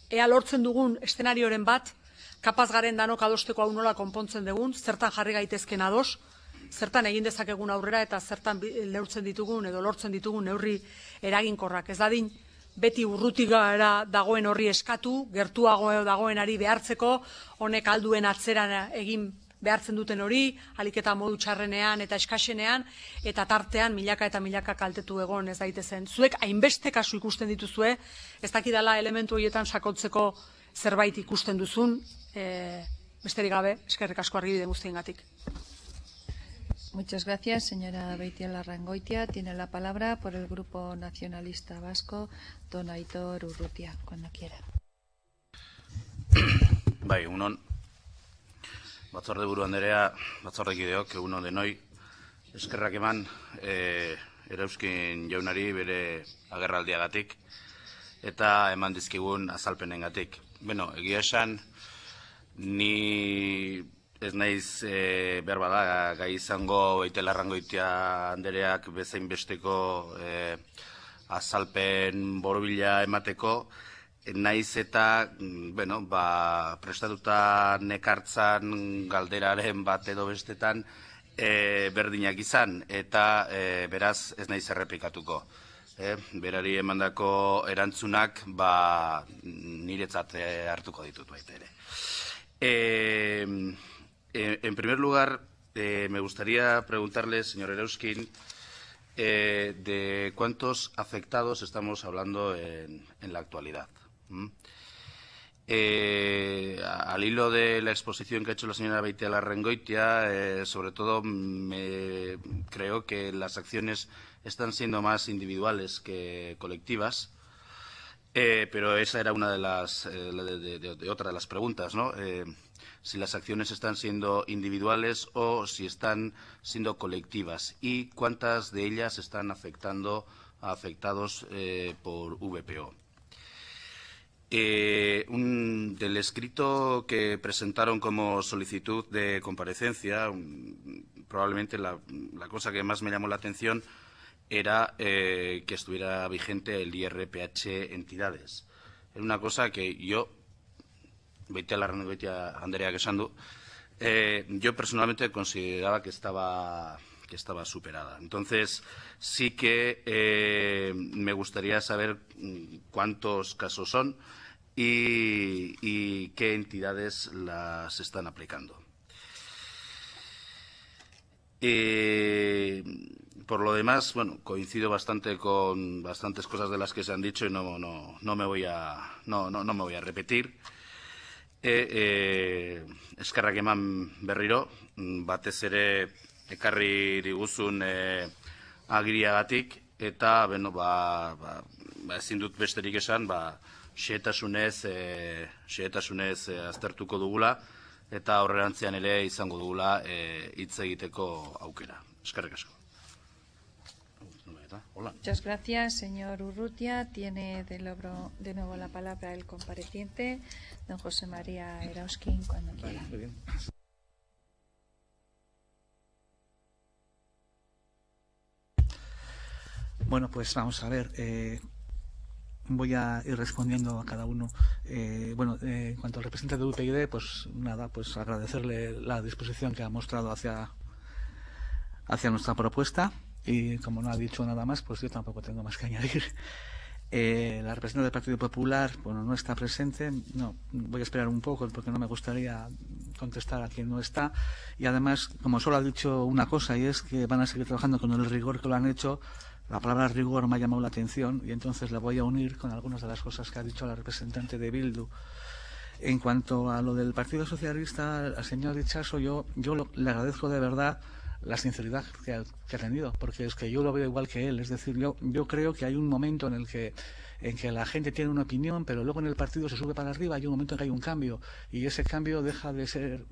ea lortzen dugun eszenarioren bat, kapaz garen danok adosteko hau nola konpontzen dugun, zertan jarri gaitezken ados, zertan egin dezakegun aurrera eta zertan lortzen ditugun neurri eraginkorrak. Ez dadin, beti urrutik gara dagoen horri eskatu, gertuago dagoenari behartzeko, honek alduen atzeran egin behartzen duten hori, aliketa modu txarrenean eta eskasenean, eta tartean milaka eta milaka kaltetu egon ez daitezen. Zuek hainbeste kasu ikusten dituzue, ez dakidala elementu horietan sakontzeko zerbait ikusten duzun, besterik gabe, eskerrik asko argibide guztiengatik. Muchas gracias, señora Beitialarrangoitia. Tiene la palabra por el Grupo Nacionalista Vasco, don Aitor Urrutia, cuando quiera. Bai, unon, batzorde buru anderea, batzordekideok, egunon denoi, eskerrak eman Erauzkin jaunari bere agerraldiagatik eta eman dizkigun azalpenengatik. Beno, egia esan, ni ez naiz behar bada gai izango Beitialarrangoitia andereak bezain besteko azalpen borobila emateko, naiz eta prestatuta nekartzan galderaren bat edo bestetan berdinak izan, eta beraz ez naiz errepikatuko. Berari emandako erantzunak niretzat hartuko ditut baita ere. En primer lugar, me gustaría preguntarle, señor Erauzkin, de cuántos afectados estamos hablando en la actualidad. Al hilo de la exposición que ha hecho la señora Beitialarrangoitia, sobre todo creo que las acciones están siendo más individuales que colectivas, pero esa era una de las otra de las preguntas, ¿no? Si las acciones están siendo individuales o si están siendo colectivas y cuántas de ellas están afectando a afectados por VPO. Del escrito que presentaron como solicitud de comparecencia, probablemente la cosa que más me llamó la atención era que estuviera vigente el IRPH entidades. Era una cosa que yo, Beitialarrangoitia andereak esan du, yo personalmente consideraba que estaba superada. Entonces, sí que me gustaría saber cuántos casos son y qué entidades las están aplicando. Por lo demás, bueno, coincido bastante con bastantes cosas de las que se han dicho y no me voy a repetir. Eskerrak eman berriro, batez ere ekarri diguzun agiriagatik, eta ezin dut besterik esan, xehetasunez aztertuko dugula, eta aurrerantzean ere izango dugula hitz egiteko aukera. Eskerrik asko. Muchas gracias, señor Urrutia. Tiene de nuevo la palabra el compareciente, don José María Erauzkin, cuando quiera. Muy bien. Bueno, pues vamos a ver. Voy a ir respondiendo a cada uno. En cuanto al representante de UPyD, pues nada, pues agradecerle la disposición que ha mostrado hacia nuestra propuesta. Y como no ha dicho nada más, pues yo tampoco tengo más que añadir. La representante del Partido Popular, bueno, no está presente. No, voy a esperar un poco porque no me gustaría contestar a quien no está. Y además, como solo ha dicho una cosa, y es que van a seguir trabajando con el rigor que lo han hecho, la palabra rigor me ha llamado la atención y entonces la voy a unir con algunas de las cosas que ha dicho la representante de Bildu. En cuanto a lo del Partido Socialista, al señor Itxaso, yo le agradezco de verdad la sinceridad que ha tenido, porque es que yo lo veo igual que él. Es decir, yo creo que hay un momento en que la gente tiene una opinión, pero luego en el partido se sube para arriba, hay un momento en que hay un cambio, y ese cambio deja de ser,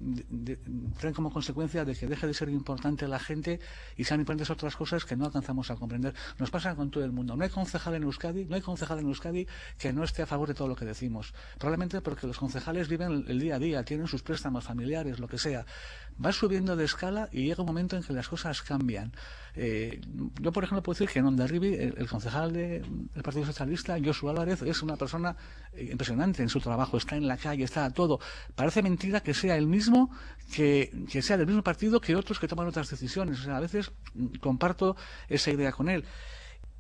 trae como consecuencia de que deje de ser importante la gente y sean importantes otras cosas que no alcanzamos a comprender. Nos pasa con todo el mundo. No hay concejal en Euskadi que no esté a favor de todo lo que decimos. Probablemente porque los concejales viven el día a día, tienen sus préstamos familiares, lo que sea. Va subiendo de escala y llega un momento en que las cosas cambian. Yo, por ejemplo, puedo decir que en Hondarribia, el concejal del Partido Socialista, Josu Álvarez, es una persona impresionante en su trabajo, está en la calle, está a todo. Parece mentira que sea el mismo, que sea del mismo partido que otros que toman otras decisiones. O sea, a veces comparto esa idea con él.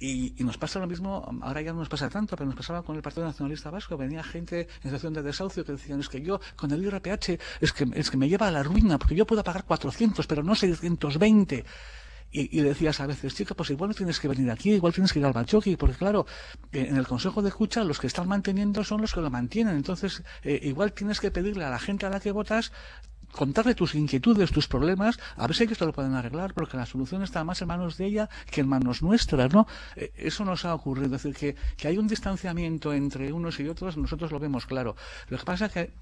Y nos pasa lo mismo, ahora ya no nos pasa tanto, pero nos pasaba con el Partido Nacionalista Vasco. Venía gente en situación de desahucio que decían, es que yo con el IRPH es que me lleva a la ruina, porque yo puedo pagar 400, pero no 620. Y decías a veces, chica, pues igual no tienes que venir aquí, igual tienes que ir al Bachoqui, porque claro, en el Consejo de Escucha los que están manteniendo son los que lo mantienen. Entonces, igual tienes que pedirle a la gente a la que votas, contarle tus inquietudes, tus problemas, a ver si ellos te lo pueden arreglar, porque la solución está más en manos de ella que en manos nuestras, ¿no? Eso nos ha ocurrido, es decir, que hay un distanciamiento entre unos y otros, nosotros lo vemos claro. Lo que pasa es que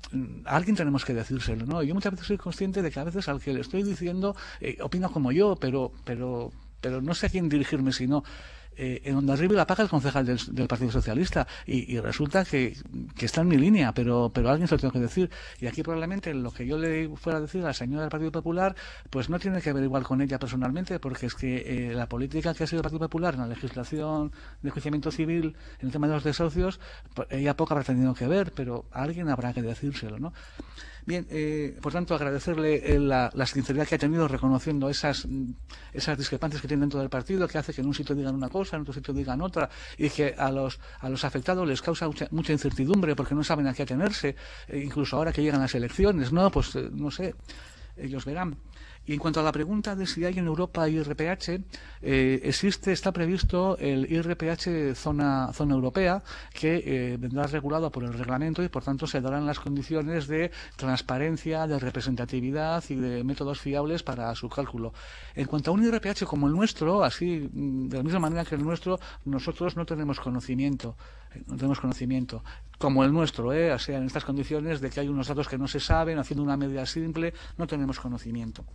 a alguien tenemos que decírselo, ¿no? Yo muchas veces soy consciente de que a veces al que le estoy diciendo opina como yo, pero no sé a quién dirigirme, sino en Hondarribia la paga el concejal del Partido Socialista y resulta que está en mi línea, pero alguien se lo tengo que decir. Y aquí probablemente lo que yo le fuera a decir a la señora del Partido Popular pues no tiene que ver igual con ella personalmente, porque es que la política que ha sido el Partido Popular en la legislación de enjuiciamiento civil, en el tema de los desahucios, pues ella poco habrá tenido que ver, pero a alguien habrá que decírselo, ¿no? Bien, por tanto, agradecerle la sinceridad que ha tenido reconociendo esas discrepancias que tiene dentro del partido, que hace que en un sitio digan una cosa, en otro sitio digan otra, y que a los afectados les causa mucha incertidumbre porque no saben a qué atenerse, incluso ahora que llegan las elecciones, ¿no? Pues no sé, ellos verán. Y en cuanto a la pregunta de si hay en Europa IRPH, está previsto el IRPH zona europea, que vendrá regulado por el reglamento y por tanto se darán las condiciones de transparencia, de representatividad y de métodos fiables para su cálculo. En cuanto a un IRPH como el nuestro, así de la misma manera que el nuestro, nosotros no tenemos conocimiento. Como el nuestro, o sea, en estas condiciones de que hay unos datos que no se saben, haciendo una media simple, no tenemos conocimiento.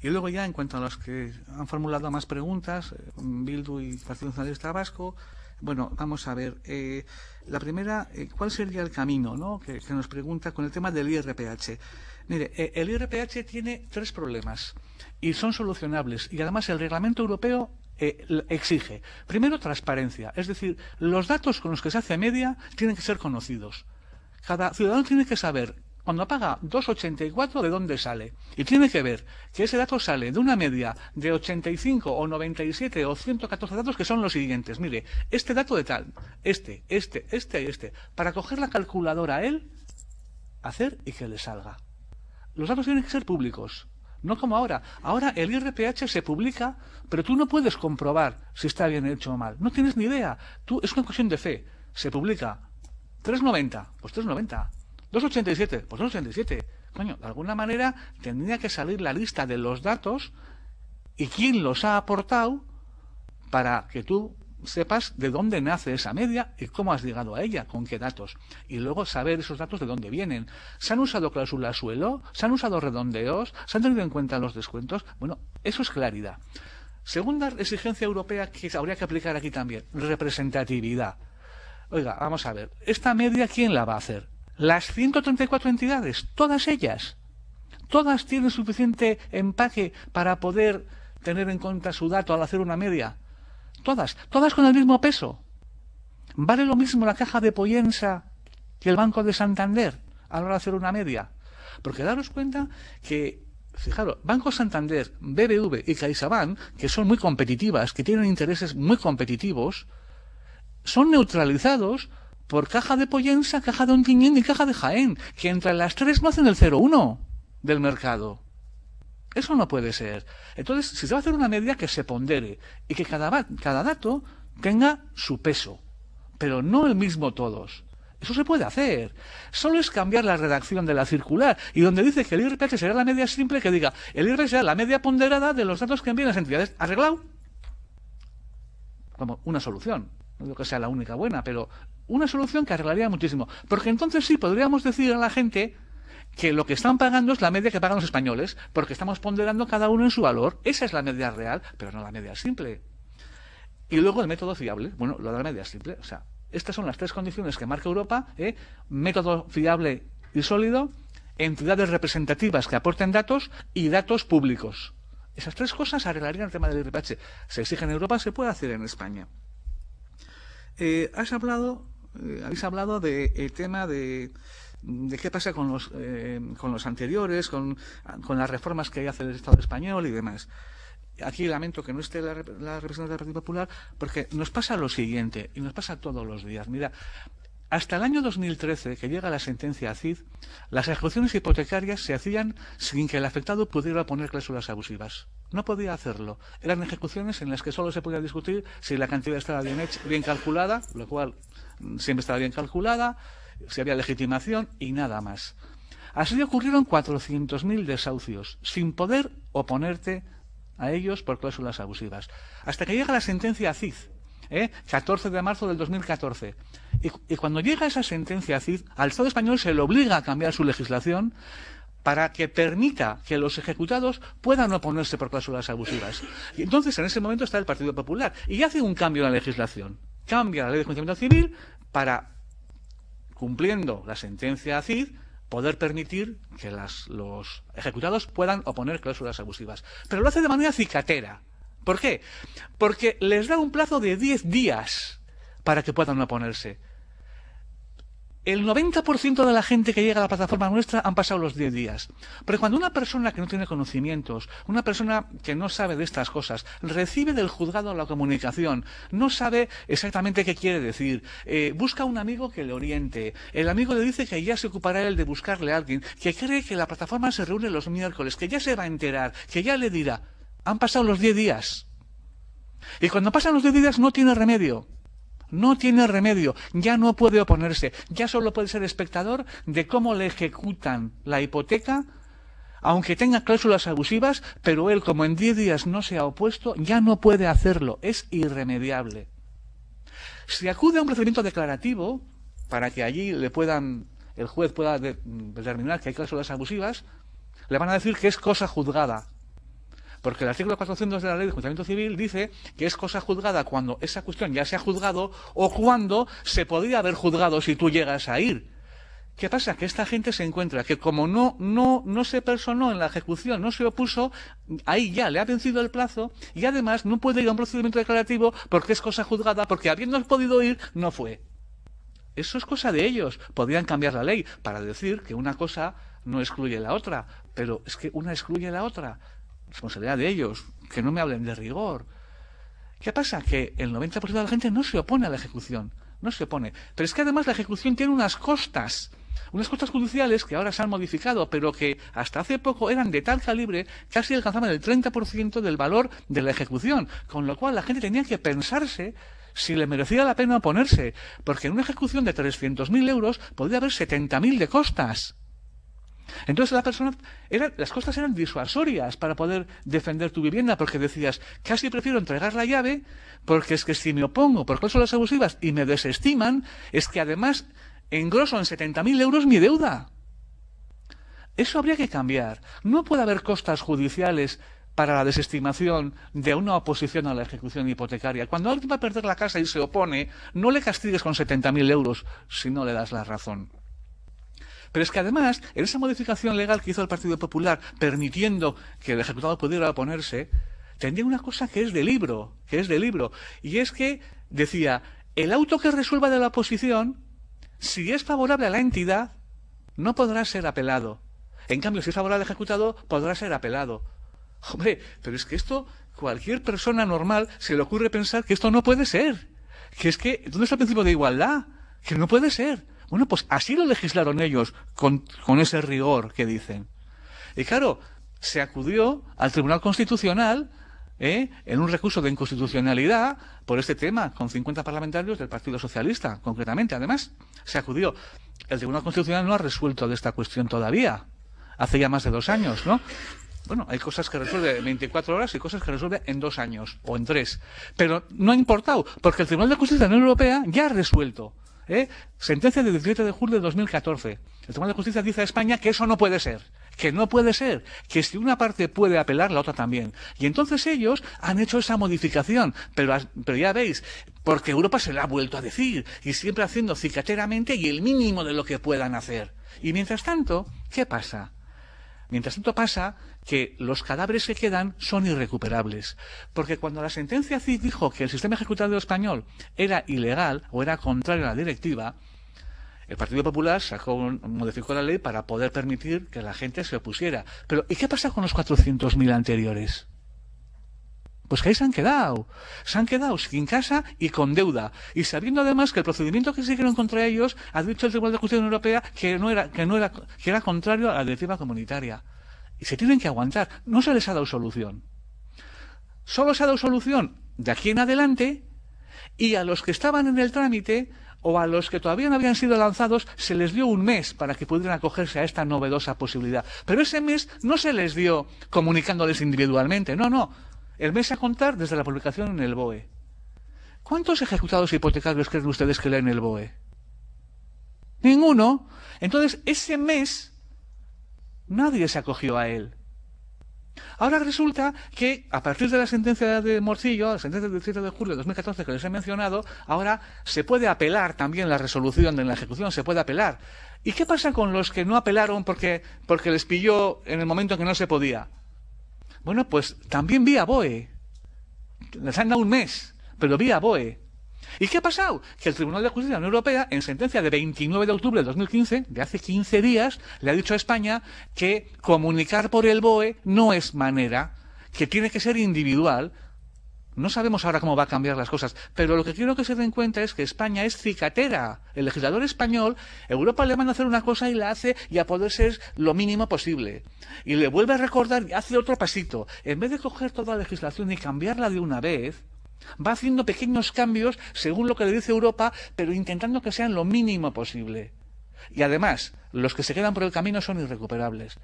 Y luego ya, en cuanto a los que han formulado más preguntas, Bildu y Partido Nacionalista Vasco, bueno, vamos a ver. La primera, ¿cuál sería el camino, ¿no? que nos pregunta con el tema del IRPH? Mire, el IRPH tiene 3 problemas y son solucionables. Y además el reglamento europeo exige, primero, transparencia. Es decir, los datos con los que se hace media tienen que ser conocidos. Cada ciudadano tiene que saber, cuando paga 2,84, de dónde sale. Y tiene que ver que ese dato sale de una media de 85 o 97 o 114 datos, que son los siguientes. Mire, este dato de tal, este. Para coger la calculadora a él, hacer y que le salga. Los datos tienen que ser públicos. No como ahora. Ahora el IRPH se publica, pero tú no puedes comprobar si está bien hecho o mal. No tienes ni idea. Es una cuestión de fe. Se publica 3,90, pues 3,90. 2,87, pues 2,87. Coño, de alguna manera tendría que salir la lista de los datos y quién los ha aportado para que tú sepas de dónde nace esa media y cómo has llegado a ella, con qué datos. Y luego saber esos datos de dónde vienen. ¿Se han usado cláusulas suelo? ¿Se han usado redondeos? ¿Se han tenido en cuenta los descuentos? Bueno, eso es claridad. Segunda exigencia europea que habría que aplicar aquí también, representatividad. Oiga, vamos a ver, ¿esta media quién la va a hacer? Las 134 entidades, todas ellas. Todas tienen suficiente empaque para poder tener en cuenta su dato al hacer una media. Todas con el mismo peso. ¿Vale lo mismo la caja de Pollensa que el Banco de Santander a la hora de hacer una media? Porque daros cuenta que, fijaros, Banco Santander, BBV y CaixaBank, que son muy competitivas, que tienen intereses muy competitivos, son neutralizados por Caja de Pollensa, Caja de Ontinyent y Caja de Jaén, que entre las 3 no hacen el 0,1 del mercado. Eso no puede ser. Entonces, si se va a hacer una media, que se pondere y que cada dato tenga su peso, pero no el mismo todos. Eso se puede hacer. Solo es cambiar la redacción de la circular, y donde dice que el IRPH será la media simple, que diga, el IRPH será la media ponderada de los datos que envían las entidades. ¿Arreglado? Como una solución. No digo que sea la única buena, pero una solución que arreglaría muchísimo. Porque entonces sí podríamos decir a la gente que lo que están pagando es la media que pagan los españoles, porque estamos ponderando cada uno en su valor. Esa es la media real, pero no la media simple. Y luego el método fiable, bueno, lo de la media simple. O sea, estas son las 3 condiciones que marca Europa, método fiable y sólido, entidades representativas que aporten datos y datos públicos. Esas 3 cosas arreglarían el tema del IRPH. Se exige en Europa, se puede hacer en España. Habéis hablado del tema de qué pasa con los anteriores, con las reformas que hace el Estado español y demás. Aquí lamento que no esté la representante del Partido Popular, porque nos pasa lo siguiente, y nos pasa todos los días. Mira, hasta el año 2013, que llega la sentencia CID, las ejecuciones hipotecarias se hacían sin que el afectado pudiera poner cláusulas abusivas. No podía hacerlo. Eran ejecuciones en las que solo se podía discutir si la cantidad estaba bien calculada, lo cual siempre estaba bien calculada, si había legitimación y nada más. Así ocurrieron 400.000 desahucios, sin poder oponerte a ellos por cláusulas abusivas. Hasta que llega la sentencia CID, 14 de marzo del 2014. Y cuando llega esa sentencia CID, al Estado español se le obliga a cambiar su legislación para que permita que los ejecutados puedan oponerse por cláusulas abusivas. Y entonces, en ese momento está el Partido Popular y hace un cambio en la legislación. Cambia la ley de enjuiciamiento civil para, cumpliendo la sentencia CID, poder permitir que los ejecutados puedan oponer cláusulas abusivas. Pero lo hace de manera cicatera. ¿Por qué? Porque les da un plazo de 10 días para que puedan oponerse. El 90% de la gente que llega a la plataforma nuestra han pasado los 10 días. Pero cuando una persona que no tiene conocimientos, una persona que no sabe de estas cosas, recibe del juzgado la comunicación, no sabe exactamente qué quiere decir, busca a un amigo que le oriente, el amigo le dice que ya se ocupará él de buscarle a alguien, que cree que la plataforma se reúne los miércoles, que ya se va a enterar, que ya le dirá, han pasado los 10 días. Y cuando pasan los 10 días no tiene remedio. No tiene remedio, ya no puede oponerse, ya solo puede ser espectador de cómo le ejecutan la hipoteca, aunque tenga cláusulas abusivas, pero él, como en 10 días no se ha opuesto, ya no puede hacerlo, es irremediable. Si acude a un procedimiento declarativo, para que allí el juez pueda determinar que hay cláusulas abusivas, le van a decir que es cosa juzgada. Porque el artículo 400 de la Ley de Enjuiciamiento Civil dice que es cosa juzgada cuando esa cuestión ya se ha juzgado o cuando se podría haber juzgado si tú llegas a ir. ¿Qué pasa? Que esta gente se encuentra que como no se personó en la ejecución, no se opuso, ahí ya le ha vencido el plazo y además no puede ir a un procedimiento declarativo porque es cosa juzgada, porque habiendo podido ir, no fue. Eso es cosa de ellos. Podrían cambiar la ley para decir que una cosa no excluye la otra, pero es que una excluye la otra. Responsabilidad de ellos, que no me hablen de rigor. ¿Qué pasa? Que el 90% de la gente no se opone a la ejecución, no se opone. Pero es que además la ejecución tiene unas costas judiciales que ahora se han modificado, pero que hasta hace poco eran de tal calibre, casi alcanzaban el 30% del valor de la ejecución, con lo cual la gente tenía que pensarse si le merecía la pena oponerse, porque en una ejecución de 300.000 euros podría haber 70.000 de costas. Entonces las costas eran disuasorias para poder defender tu vivienda, porque decías, casi prefiero entregar la llave, porque es que si me opongo por cláusulas abusivas y me desestiman, es que además engroso en 70.000 euros mi deuda. Eso habría que cambiar. No puede haber costas judiciales para la desestimación de una oposición a la ejecución hipotecaria. Cuando alguien va a perder la casa y se opone, no le castigues con 70.000 euros si no le das la razón. Pero es que además, en esa modificación legal que hizo el Partido Popular, permitiendo que el ejecutado pudiera oponerse, tendría una cosa que es de libro, y es que decía, el auto que resuelva de la oposición, si es favorable a la entidad, no podrá ser apelado. En cambio, si es favorable al ejecutado, podrá ser apelado. Hombre, pero es que esto, cualquier persona normal se le ocurre pensar que esto no puede ser. Que es que, ¿dónde está el principio de igualdad? Que no puede ser. Bueno, pues así lo legislaron ellos, con ese rigor que dicen. Y claro, se acudió al Tribunal Constitucional en un recurso de inconstitucionalidad por este tema, con 50 parlamentarios del Partido Socialista, concretamente. Además, se acudió. El Tribunal Constitucional no ha resuelto de esta cuestión todavía. Hace ya más de 2 años, ¿no? Bueno, hay cosas que resuelve en 24 horas y cosas que resuelve en 2 años o en 3. Pero no ha importado, porque el Tribunal de Justicia de la Unión Europea ya ha resuelto. Sentencia de 17 de julio de 2014. El Tribunal de Justicia dice a España que eso no puede ser, que si una parte puede apelar, la otra también. Y entonces ellos han hecho esa modificación, pero ya veis, porque Europa se lo ha vuelto a decir, y siempre haciendo cicateramente y el mínimo de lo que puedan hacer. Y mientras tanto, ¿qué pasa? Mientras tanto pasa que los cadáveres que quedan son irrecuperables. Porque cuando la sentencia CID dijo que el sistema ejecutivo español era ilegal o era contrario a la directiva, el Partido Popular modificó la ley para poder permitir que la gente se opusiera. Pero ¿y qué pasa con los 400.000 anteriores? Pues que ahí se han quedado sin casa y con deuda. Y sabiendo además que el procedimiento que siguieron contra ellos, ha dicho el Tribunal de Justicia de la Unión Europea que era contrario a la directiva comunitaria. Y se tienen que aguantar. No se les ha dado solución. Solo se ha dado solución de aquí en adelante, y a los que estaban en el trámite o a los que todavía no habían sido lanzados se les dio 1 mes para que pudieran acogerse a esta novedosa posibilidad. Pero ese mes no se les dio comunicándoles individualmente, no. El mes a contar desde la publicación en el BOE. ¿Cuántos ejecutados hipotecarios creen ustedes que leen el BOE? Ninguno. Entonces, ese mes Nadie se acogió a él. Ahora resulta que, a partir de la sentencia de Morcillo, la sentencia del 7 de julio de 2014 que les he mencionado, ahora se puede apelar también la resolución de la ejecución, se puede apelar. ¿Y qué pasa con los que no apelaron porque les pilló en el momento en que no se podía? Bueno, pues también vía BOE. Les han dado un mes, pero vía BOE. ¿Y qué ha pasado? Que el Tribunal de Justicia de la Unión Europea, en sentencia de 29 de octubre de 2015, de hace 15 días, le ha dicho a España que comunicar por el BOE no es manera, que tiene que ser individual. No sabemos ahora cómo va a cambiar las cosas, pero lo que quiero que se den cuenta es que España es cicatera. El legislador español, Europa le manda a hacer una cosa y la hace y a poder ser lo mínimo posible. Y le vuelve a recordar y hace otro pasito. En vez de coger toda la legislación y cambiarla de una vez, va haciendo pequeños cambios según lo que le dice Europa, pero intentando que sean lo mínimo posible. Y además, los que se quedan por el camino son irrecuperables.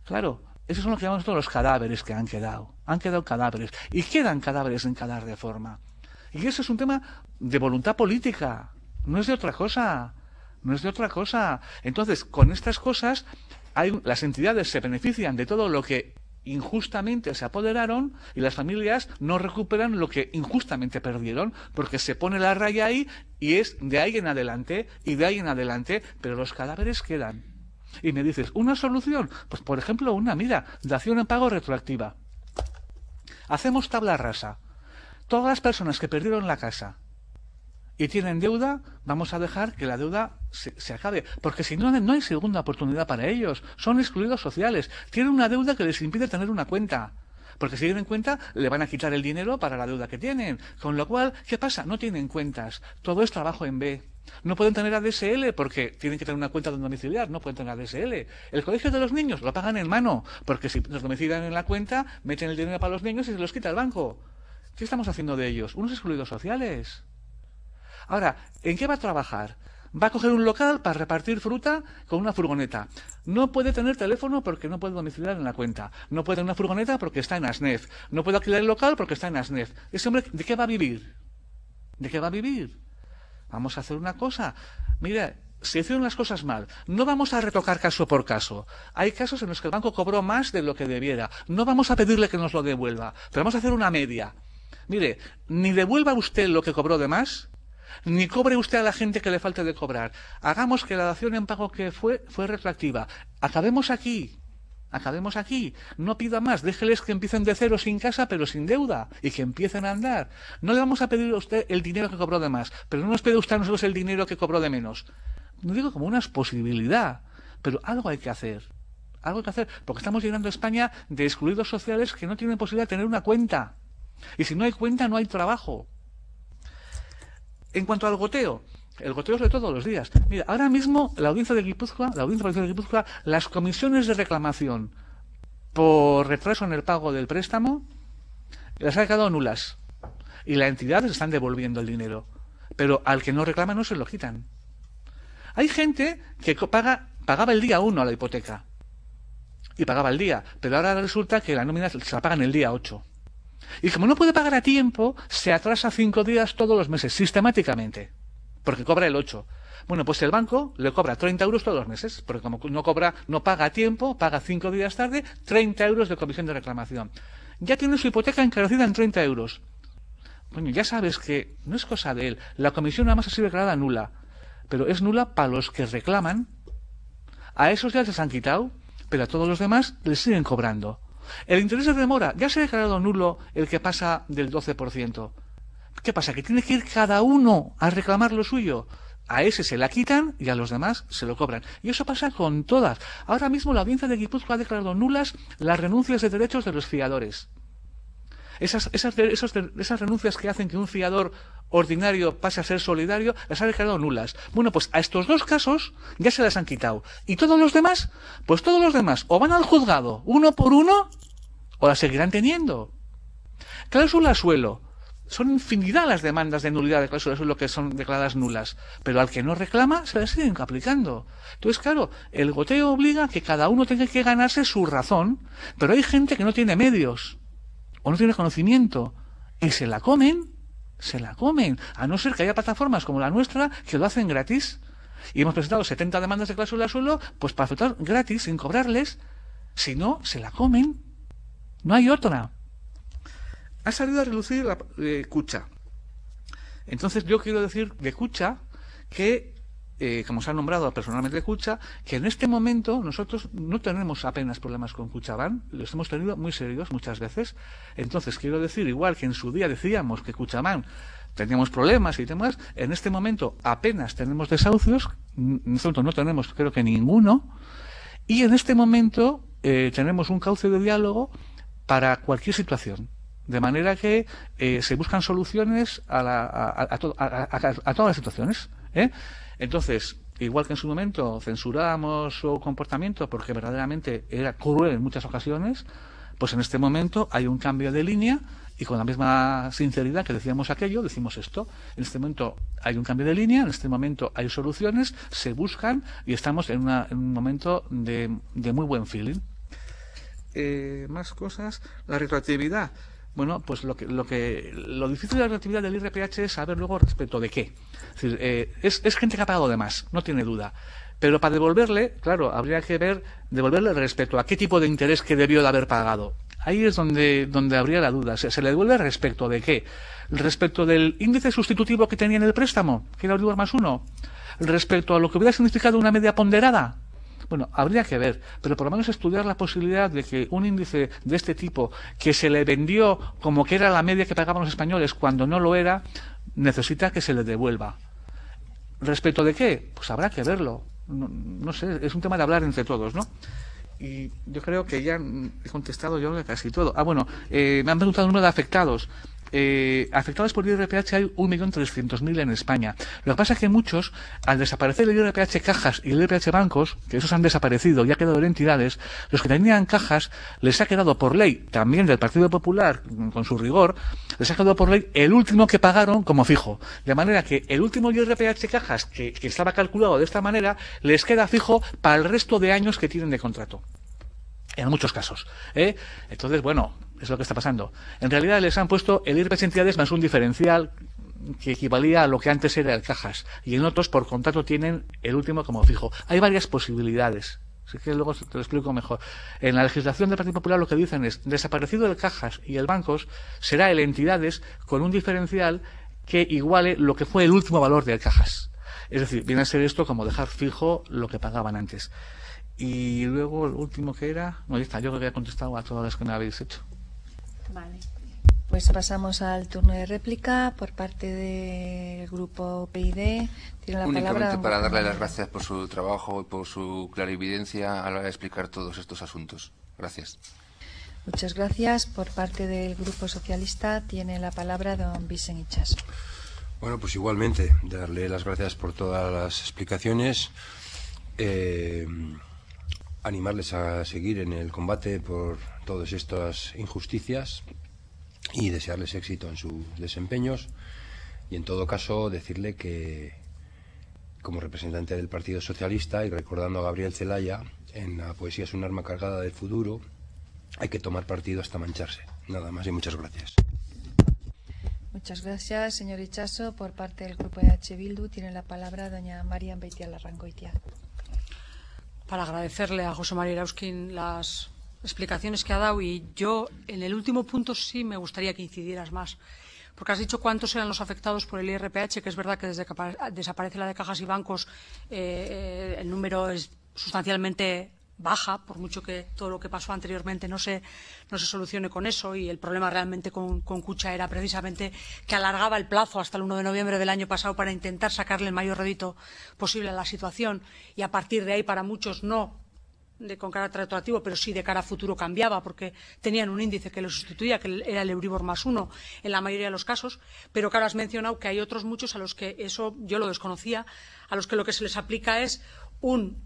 Claro, esos son lo que llamamos todos los cadáveres que han quedado. Han quedado cadáveres. Y quedan cadáveres en cada reforma. Y eso es un tema de voluntad política. No es de otra cosa. No es de otra cosa. Entonces, con estas cosas, las entidades se benefician de todo lo que injustamente se apoderaron y las familias no recuperan lo que injustamente perdieron, porque se pone la raya ahí y es de ahí en adelante y de ahí en adelante, pero los cadáveres quedan. Y me dices, ¿una solución? Pues por ejemplo, mira, dación en pago retroactiva. Hacemos tabla rasa. Todas las personas que perdieron la casa y tienen deuda, vamos a dejar que la deuda se acabe, porque si no, no hay segunda oportunidad para ellos. Son excluidos sociales. Tienen una deuda que les impide tener una cuenta, porque si tienen cuenta le van a quitar el dinero para la deuda que tienen. Con lo cual, ¿qué pasa? No tienen cuentas. Todo es trabajo en B. No pueden tener ADSL porque tienen que tener una cuenta domiciliar, no pueden tener ADSL. El colegio de los niños lo pagan en mano, porque si los domicilian en la cuenta, meten el dinero para los niños y se los quita el banco. ¿Qué estamos haciendo de ellos? Unos excluidos sociales. Ahora, ¿en qué va a trabajar? Va a coger un local para repartir fruta con una furgoneta. No puede tener teléfono porque no puede domiciliar en la cuenta. No puede tener una furgoneta porque está en ASNEF. No puede alquilar el local porque está en ASNEF. Ese hombre, ¿de qué va a vivir? ¿De qué va a vivir? Vamos a hacer una cosa. Mira, se hicieron las cosas mal. No vamos a retocar caso por caso. Hay casos en los que el banco cobró más de lo que debiera. No vamos a pedirle que nos lo devuelva, pero vamos a hacer una media. Mire, ni devuelva usted lo que cobró de más, ni cobre usted a la gente que le falte de cobrar. Hagamos que la dación en pago que fue retroactiva. Acabemos aquí. Acabemos aquí. No pida más. Déjeles que empiecen de cero sin casa, pero sin deuda. Y que empiecen a andar. No le vamos a pedir a usted el dinero que cobró de más, pero no nos pide usted a nosotros el dinero que cobró de menos. No digo como una posibilidad, pero algo hay que hacer. Algo hay que hacer, porque estamos llenando España de excluidos sociales que no tienen posibilidad de tener una cuenta. Y si no hay cuenta, no hay trabajo. En cuanto al goteo, el goteo es de todos los días. Mira, ahora mismo la Audiencia de Guipúzcoa, las comisiones de reclamación por retraso en el pago del préstamo las ha quedado nulas. Y la entidad les están devolviendo el dinero. Pero al que no reclama no se lo quitan. Hay gente que pagaba el día 1 a la hipoteca. Y pagaba el día. Pero ahora resulta que la nómina se la pagan el día 8. Y como no puede pagar a tiempo, se atrasa 5 días todos los meses, sistemáticamente. Porque cobra el 8. Bueno, pues el banco le cobra 30 euros todos los meses. Porque como no paga a tiempo, paga 5 días tarde, 30 euros de comisión de reclamación. Ya tiene su hipoteca encarecida en 30 euros. Bueno, ya sabes que no es cosa de él. La comisión nada más ha sido declarada nula. Pero es nula para los que reclaman. A esos ya les han quitado, pero a todos los demás les siguen cobrando. El interés de demora, ya se ha declarado nulo el que pasa del 12%. ¿Qué pasa? ¿Que tiene que ir cada uno a reclamar lo suyo? A ese se la quitan y a los demás se lo cobran. Y eso pasa con todas. Ahora mismo la Audiencia de Guipúzcoa ha declarado nulas las renuncias de derechos de los fiadores. Esas renuncias que hacen que un fiador ordinario pase a ser solidario, las ha declarado nulas. Bueno, pues a estos dos casos ya se las han quitado. ¿Y todos los demás? Pues todos los demás o van al juzgado uno por uno o las seguirán teniendo. Cláusula suelo. Son infinidad las demandas de nulidad de cláusula suelo que son declaradas nulas. Pero al que no reclama se las siguen aplicando. Entonces, claro, el goteo obliga a que cada uno tenga que ganarse su razón, pero hay gente que no tiene medios o no tiene conocimiento y se la comen, a no ser que haya plataformas como la nuestra que lo hacen gratis. Y hemos presentado 70 demandas de cláusula suelo pues para aceptar gratis, sin cobrarles, Si no, se la comen. No hay otra. Ha salido a relucir la Kutxa. Entonces yo quiero decir de Kutxa que, como se ha nombrado personalmente Kutxa, que en este momento nosotros no tenemos apenas problemas con Kutxabank, los hemos tenido muy serios muchas veces. Entonces quiero decir, igual que en su día decíamos que Kutxabank teníamos problemas y demás, en este momento apenas tenemos desahucios, nosotros no tenemos creo que ninguno, y en este momento tenemos un cauce de diálogo para cualquier situación. De manera que se buscan soluciones a todas las situaciones. Entonces, igual que en su momento censurábamos su comportamiento porque verdaderamente era cruel en muchas ocasiones, pues en este momento hay un cambio de línea y con la misma sinceridad que decíamos aquello, decimos esto. En este momento hay un cambio de línea, en este momento hay soluciones, se buscan y estamos en un momento de muy buen feeling. Más cosas. La retroactividad. Bueno, pues lo difícil de la retroactividad del IRPH es saber luego respecto de qué. Es decir, es gente que ha pagado de más, no tiene duda. Pero para devolverle, claro, habría que devolverle respecto a qué tipo de interés que debió de haber pagado. Ahí es donde habría la duda. ¿Se le devuelve respecto de qué? Respecto del índice sustitutivo que tenía en el préstamo, que era Euribor más 1. Respecto a lo que hubiera significado una media ponderada. Bueno, habría que ver, pero por lo menos estudiar la posibilidad de que un índice de este tipo, que se le vendió como que era la media que pagaban los españoles cuando no lo era, necesita que se le devuelva. ¿Respecto de qué? Pues habrá que verlo. No sé, es un tema de hablar entre todos, ¿no? Y yo creo que ya he contestado yo casi todo. Bueno, me han preguntado el número de afectados. Afectados por el IRPH hay 1.300.000 en España. Lo que pasa es que muchos, al desaparecer el IRPH cajas y el IRPH bancos, que esos han desaparecido y ha quedado en entidades, los que tenían cajas les ha quedado por ley, también del Partido Popular, con su rigor, les ha quedado por ley el último que pagaron como fijo. De manera que el último IRPH cajas, que estaba calculado de esta manera, les queda fijo para el resto de años que tienen de contrato. En muchos casos. Entonces, bueno, es lo que está pasando. En realidad les han puesto el IRPH entidades más un diferencial que equivalía a lo que antes era el cajas. Y en otros, por contrato, tienen el último como fijo. Hay varias posibilidades. Así que luego te lo explico mejor. En la legislación del Partido Popular lo que dicen es, desaparecido el cajas y el bancos, será el entidades con un diferencial que iguale lo que fue el último valor del cajas. Es decir, viene a ser esto como dejar fijo lo que pagaban antes. Y luego el último que era... No, ya está, yo creo que he contestado a todas las que me habéis hecho. Vale. Pues pasamos al turno de réplica por parte del grupo PID. Tiene la Únicamente palabra... para darle las gracias por su trabajo y por su clarividencia a la hora de explicar todos estos asuntos. Gracias. Muchas gracias. Por parte del Grupo Socialista tiene la palabra don Vicente Itxaso. Bueno, pues igualmente, darle las gracias por todas las explicaciones. Animarles a seguir en el combate por todas estas injusticias y desearles éxito en sus desempeños y en todo caso decirle que como representante del Partido Socialista y recordando a Gabriel Celaya en la poesía es un arma cargada del futuro, hay que tomar partido hasta mancharse. Nada más y muchas gracias. Muchas gracias, señor Itxaso. Por parte del Grupo EH Bildu tiene la palabra doña Marian Beitialarrangoitia. Para agradecerle a José María Erauskin las explicaciones que ha dado, y yo en el último punto sí me gustaría que incidieras más, porque has dicho cuántos eran los afectados por el IRPH, que es verdad que desde que desaparece la de cajas y bancos el número es sustancialmente baja, por mucho que todo lo que pasó anteriormente no se solucione con eso, y el problema realmente con Kutxa era precisamente que alargaba el plazo hasta el 1 de noviembre del año pasado para intentar sacarle el mayor rédito posible a la situación, y a partir de ahí para muchos no con carácter retroactivo, pero sí de cara a futuro cambiaba, porque tenían un índice que lo sustituía, que era el Euribor más 1 en la mayoría de los casos. Pero claro, has mencionado que hay otros muchos a los que eso yo lo desconocía, a los que lo que se les aplica es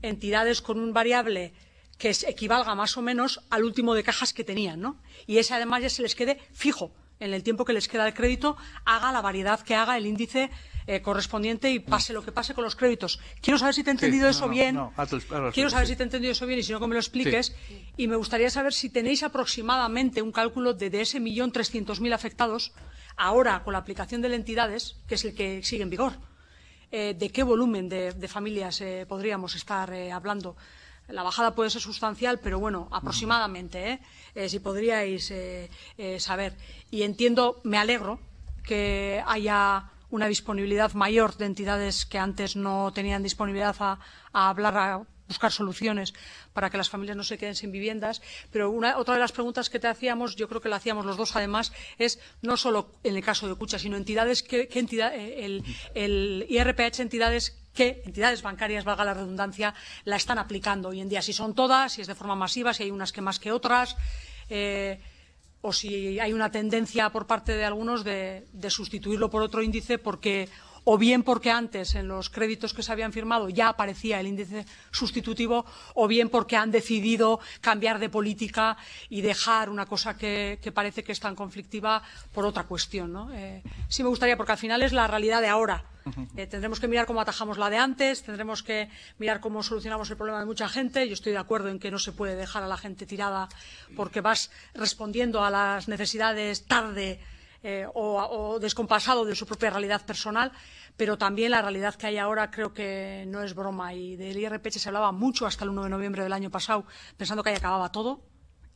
entidades con un variable que equivalga más o menos al último de cajas que tenían, ¿no? Y ese además ya se les quede fijo en el tiempo que les queda el crédito, haga la variedad que haga el índice correspondiente y pase lo que pase con los créditos. Quiero saber si te he entendido eso bien. Quiero saber si te he entendido eso bien, y si no, que me lo expliques. Sí. Y me gustaría saber si tenéis aproximadamente un cálculo de ese 1.300.000 afectados, ahora con la aplicación de las entidades, que es el que sigue en vigor. ¿De qué volumen de familias podríamos estar hablando La bajada puede ser sustancial, pero bueno, aproximadamente, si podríais saber. Y entiendo, me alegro que haya una disponibilidad mayor de entidades que antes no tenían disponibilidad a hablar, a buscar soluciones para que las familias no se queden sin viviendas. Pero otra de las preguntas que te hacíamos, yo creo que la hacíamos los dos además, es no solo en el caso de Kutxa, sino entidades el IRPH, entidades bancarias, valga la redundancia, la están aplicando hoy en día. Si son todas, si es de forma masiva, si hay unas que más que otras, o si hay una tendencia por parte de algunos de sustituirlo por otro índice o bien porque antes en los créditos que se habían firmado ya aparecía el índice sustitutivo, o bien porque han decidido cambiar de política y dejar una cosa que parece que es tan conflictiva por otra cuestión, ¿no? Sí me gustaría, porque al final es la realidad de ahora. Tendremos que mirar cómo atajamos la de antes, tendremos que mirar cómo solucionamos el problema de mucha gente. Yo estoy de acuerdo en que no se puede dejar a la gente tirada porque vas respondiendo a las necesidades tarde o descompasado de su propia realidad personal, pero también la realidad que hay ahora creo que no es broma. Y del IRPH se hablaba mucho hasta el 1 de noviembre del año pasado, pensando que ahí acababa todo.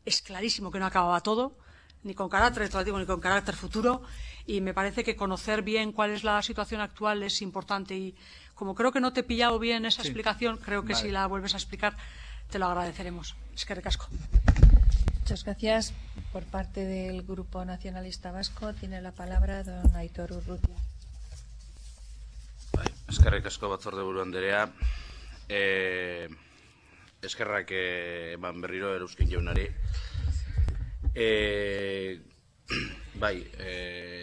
Es clarísimo que no acababa todo, ni con carácter retroactivo ni con carácter futuro, y me parece que conocer bien cuál es la situación actual es importante. Y como creo que no te he pillado bien esa explicación, creo que si la vuelves a explicar te lo agradeceremos. Eskerrik asko. Muchas gracias. Por parte del Grupo Nacionalista Vasco tiene la palabra don Aitor Urrutia. Eskerrik asko batzordeburu andrea. Eskerrak eman berriro Eruskin jaunari.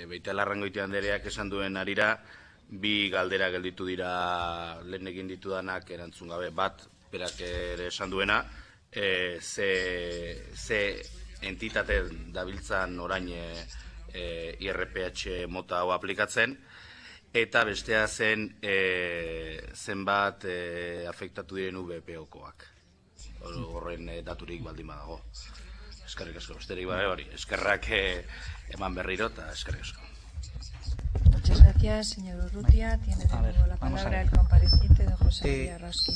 Beitialarrangoitia andreak esan duen arira, bi galdera gelditu dira lehen egin ditudanak erantzun gabe. Bat, berak ere esan duena, ze entitate dabiltzan orain IRPH mota hau aplikatzen, eta bestea zen zenbat afektatu diren VPO-koak. Horren daturik baldin badago. Eskerrik asko, besterik hori. Eskerrak eman berriro eta eskerrik asko. Muchas gracias, señor Urrutia. Tiene de nuevo la palabra el compareciente don José María Raskin.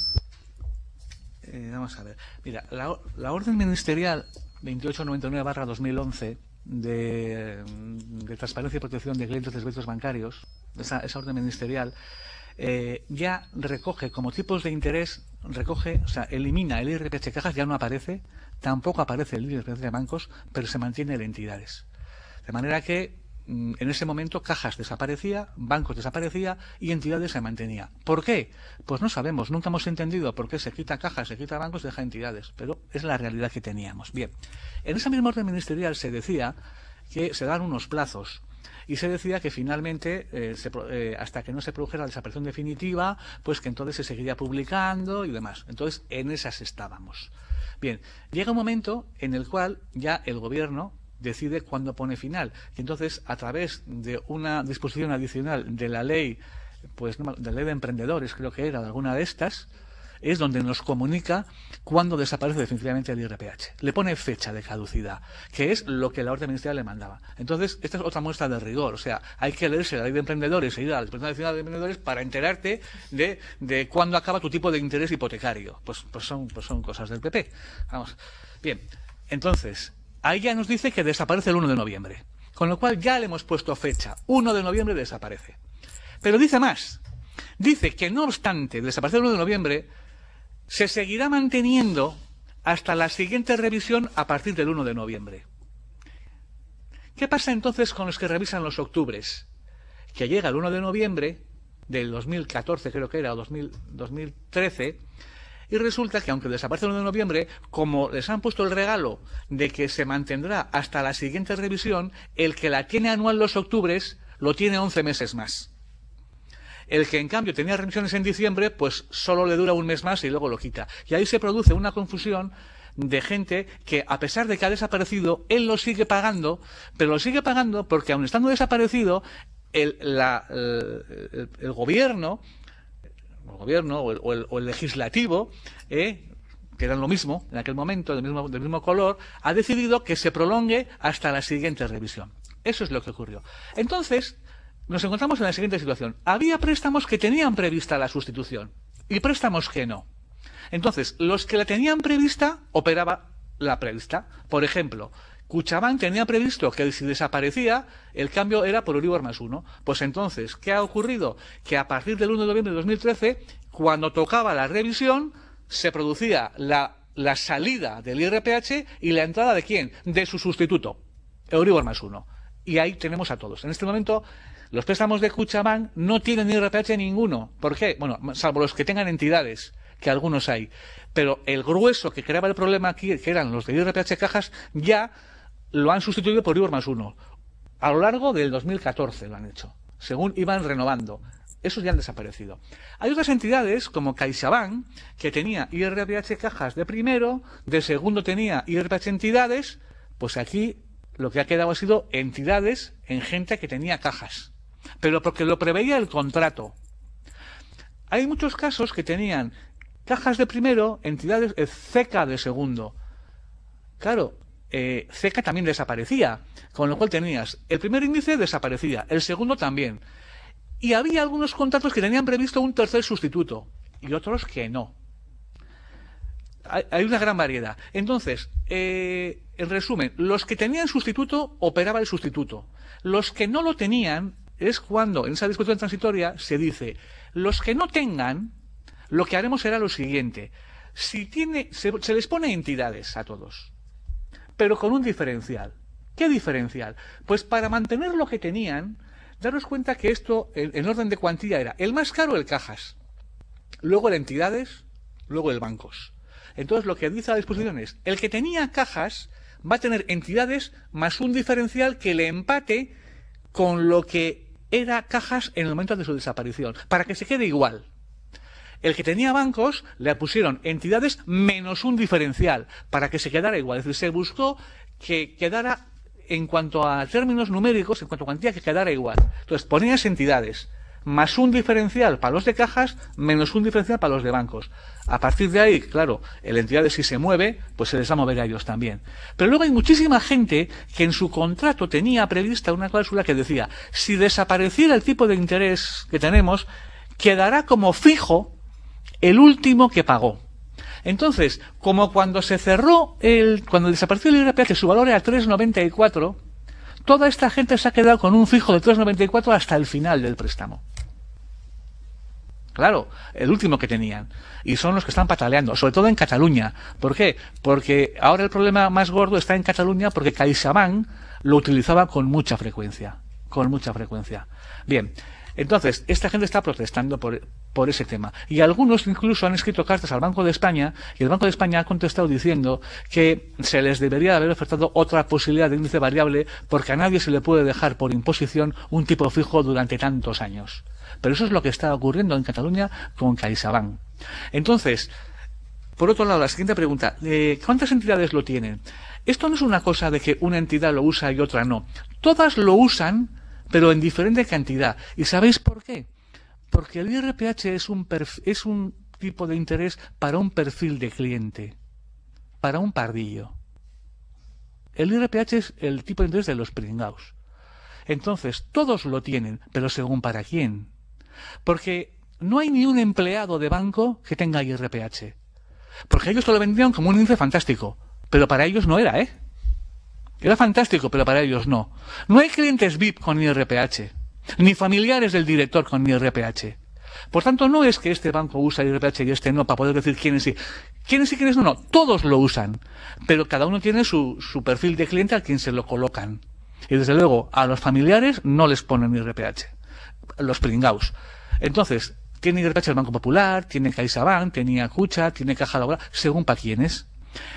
Vamos a ver. Mira, la orden ministerial 2899/2011 de transparencia y protección de clientes de servicios bancarios, esa orden ministerial, ya recoge como tipos de interés, elimina el IRPH cajas, ya no aparece, tampoco aparece el IRPH de bancos, pero se mantiene el entidades. De manera que en ese momento cajas desaparecía, bancos desaparecía y entidades se mantenía. ¿Por qué? Pues no sabemos, nunca hemos entendido por qué se quita cajas, se quita bancos y deja entidades, pero es la realidad que teníamos. Bien, en esa misma orden ministerial se decía que se dan unos plazos y se decía que finalmente, hasta que no se produjera la desaparición definitiva, pues que entonces se seguiría publicando y demás. Entonces, en esas estábamos. Bien, llega un momento en el cual ya el gobierno decide cuándo pone final. Y entonces, a través de una disposición adicional de la ley, pues de la ley de emprendedores, creo que era, de alguna de estas, es donde nos comunica cuándo desaparece definitivamente el IRPH. Le pone fecha de caducidad, que es lo que la orden ministerial le mandaba. Entonces, esta es otra muestra de rigor. O sea, hay que leerse la ley de emprendedores e ir a la disposición adicional de emprendedores para enterarte de cuándo acaba tu tipo de interés hipotecario. Pues son cosas del PP. Vamos. Bien, entonces, ahí ya nos dice que desaparece el 1 de noviembre. Con lo cual ya le hemos puesto fecha. 1 de noviembre desaparece. Pero dice más. Dice que no obstante desaparecer el 1 de noviembre, se seguirá manteniendo hasta la siguiente revisión a partir del 1 de noviembre. ¿Qué pasa entonces con los que revisan los octubres? Que llega el 1 de noviembre del 2014, creo que era, o 2013, y resulta que aunque desaparece el 1 de noviembre, como les han puesto el regalo de que se mantendrá hasta la siguiente revisión, el que la tiene anual los octubres lo tiene 11 meses más. El que en cambio tenía revisiones en diciembre, pues solo le dura un mes más y luego lo quita. Y ahí se produce una confusión de gente que, a pesar de que ha desaparecido, él lo sigue pagando, pero lo sigue pagando porque, aun estando desaparecido, el gobierno o el legislativo, que eran lo mismo en aquel momento, del mismo color, ha decidido que se prolongue hasta la siguiente revisión. Eso es lo que ocurrió. Entonces, nos encontramos en la siguiente situación. Había préstamos que tenían prevista la sustitución y préstamos que no. Entonces, los que la tenían prevista, operaba la prevista. Por ejemplo, Kutxabank tenía previsto que si desaparecía, el cambio era por Euribor más 1. Pues entonces, ¿qué ha ocurrido? Que a partir del 1 de noviembre de 2013, cuando tocaba la revisión, se producía la salida del IRPH y la entrada ¿de quién? De su sustituto, Euribor más 1. Y ahí tenemos a todos. En este momento, los préstamos de Kutxabank no tienen IRPH ninguno. ¿Por qué? Bueno, salvo los que tengan entidades, que algunos hay. Pero el grueso que creaba el problema aquí, que eran los de IRPH Cajas, ya lo han sustituido por Euribor más 1. A lo largo del 2014 lo han hecho, según iban renovando. Esos ya han desaparecido. Hay otras entidades, como CaixaBank, que tenía IRPH Cajas de primero, de segundo tenía IRPH Entidades, pues aquí lo que ha quedado ha sido entidades en gente que tenía cajas. Pero porque lo preveía el contrato. Hay muchos casos que tenían cajas de primero, entidades CECA de segundo. Claro, CECA también desaparecía, con lo cual tenías el primer índice desaparecía, el segundo también. Y había algunos contratos que tenían previsto un tercer sustituto y otros que no. Hay una gran variedad. Entonces, en resumen, los que tenían sustituto, operaba el sustituto. Los que no lo tenían, es cuando en esa discusión transitoria se dice, los que no tengan, lo que haremos será lo siguiente. Se les pone entidades a todos, pero con un diferencial. ¿Qué diferencial? Pues para mantener lo que tenían, daros cuenta que esto, en orden de cuantía, era el más caro el Cajas, luego el Entidades, luego el Bancos. Entonces lo que dice la disposición es, el que tenía Cajas va a tener Entidades más un diferencial que le empate con lo que era Cajas en el momento de su desaparición, para que se quede igual. El que tenía Bancos le pusieron Entidades menos un diferencial, para que se quedara igual. Es decir, se buscó que quedara, en cuanto a términos numéricos, en cuanto a cuantía, que quedara igual. Entonces ponías Entidades más un diferencial para los de Cajas, menos un diferencial para los de Bancos. A partir de ahí, claro, el Entidades si se mueve, pues se les va a mover a ellos también. Pero luego hay muchísima gente que en su contrato tenía prevista una cláusula que decía, si desapareciera el tipo de interés que tenemos, quedará como fijo el último que pagó. Entonces, como cuando se cerró cuando desapareció el IRPH, su valor era 3,94, toda esta gente se ha quedado con un fijo de 3,94 hasta el final del préstamo. Claro, el último que tenían. Y son los que están pataleando, sobre todo en Cataluña. ¿Por qué? Porque ahora el problema más gordo está en Cataluña porque CaixaBank lo utilizaba con mucha frecuencia. Con mucha frecuencia. Bien, entonces, esta gente está protestando por ese tema. Y algunos incluso han escrito cartas al Banco de España, y el Banco de España ha contestado diciendo que se les debería haber ofertado otra posibilidad de índice variable porque a nadie se le puede dejar por imposición un tipo fijo durante tantos años. Pero eso es lo que está ocurriendo en Cataluña con CaixaBank. Entonces, por otro lado, la siguiente pregunta, ¿cuántas entidades lo tienen? Esto no es una cosa de que una entidad lo usa y otra no. Todas lo usan, pero en diferente cantidad. ¿Y sabéis por qué? Porque el IRPH es un tipo de interés para un perfil de cliente, para un pardillo. El IRPH es el tipo de interés de los pringaos. Entonces, todos lo tienen, pero según para quién. Porque no hay ni un empleado de banco que tenga IRPH. Porque ellos te lo vendían como un índice fantástico, pero para ellos no era, ¿eh? Era fantástico, pero para ellos no. No hay clientes VIP con IRPH, ni familiares del director con IRPH. Por tanto, no es que este banco usa IRPH y este no, para poder decir quiénes sí. Quiénes sí, quiénes no, no. Todos lo usan. Pero cada uno tiene su perfil de cliente al quien se lo colocan. Y desde luego, a los familiares no les ponen IRPH. Los pringaos. Entonces, tiene IRPH el Banco Popular, tiene CaixaBank, tiene Kutxa, tiene Caja Laboral, según para quiénes.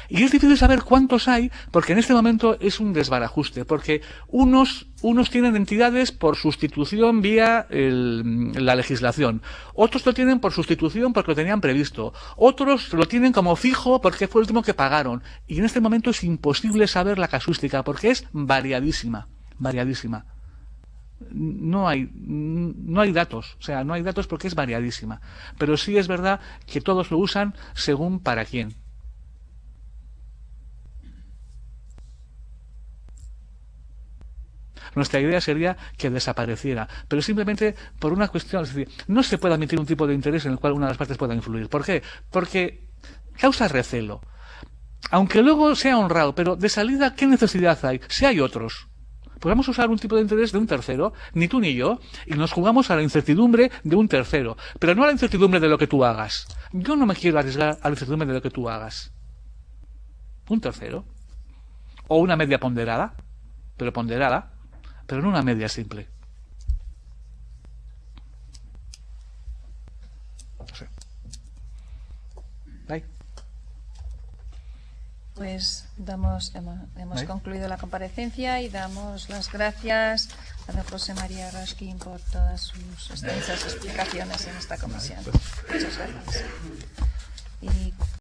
Y es difícil saber cuántos hay, porque en este momento es un desbarajuste, porque unos tienen entidades por sustitución vía la legislación, otros lo tienen por sustitución porque lo tenían previsto, otros lo tienen como fijo porque fue el último que pagaron, y en este momento es imposible saber la casuística, porque es variadísima, variadísima. No hay datos, o sea, no hay datos porque es variadísima, pero sí es verdad que todos lo usan según para quién. Nuestra idea sería que desapareciera, pero simplemente por una cuestión, es decir, no se puede admitir un tipo de interés en el cual una de las partes pueda influir. ¿Por qué? Porque causa recelo. Aunque luego sea honrado, pero de salida, ¿qué necesidad hay? Si hay otros. Pues vamos a usar un tipo de interés de un tercero, ni tú ni yo, y nos jugamos a la incertidumbre de un tercero, pero no a la incertidumbre de lo que tú hagas. Yo no me quiero arriesgar a la incertidumbre de lo que tú hagas. Un tercero. O una media ponderada, pero no una media simple. No sé. ¿Ahí? Pues hemos concluido la comparecencia y damos las gracias a don José María Raskin por todas sus extensas explicaciones en esta comisión. Muchas gracias. Y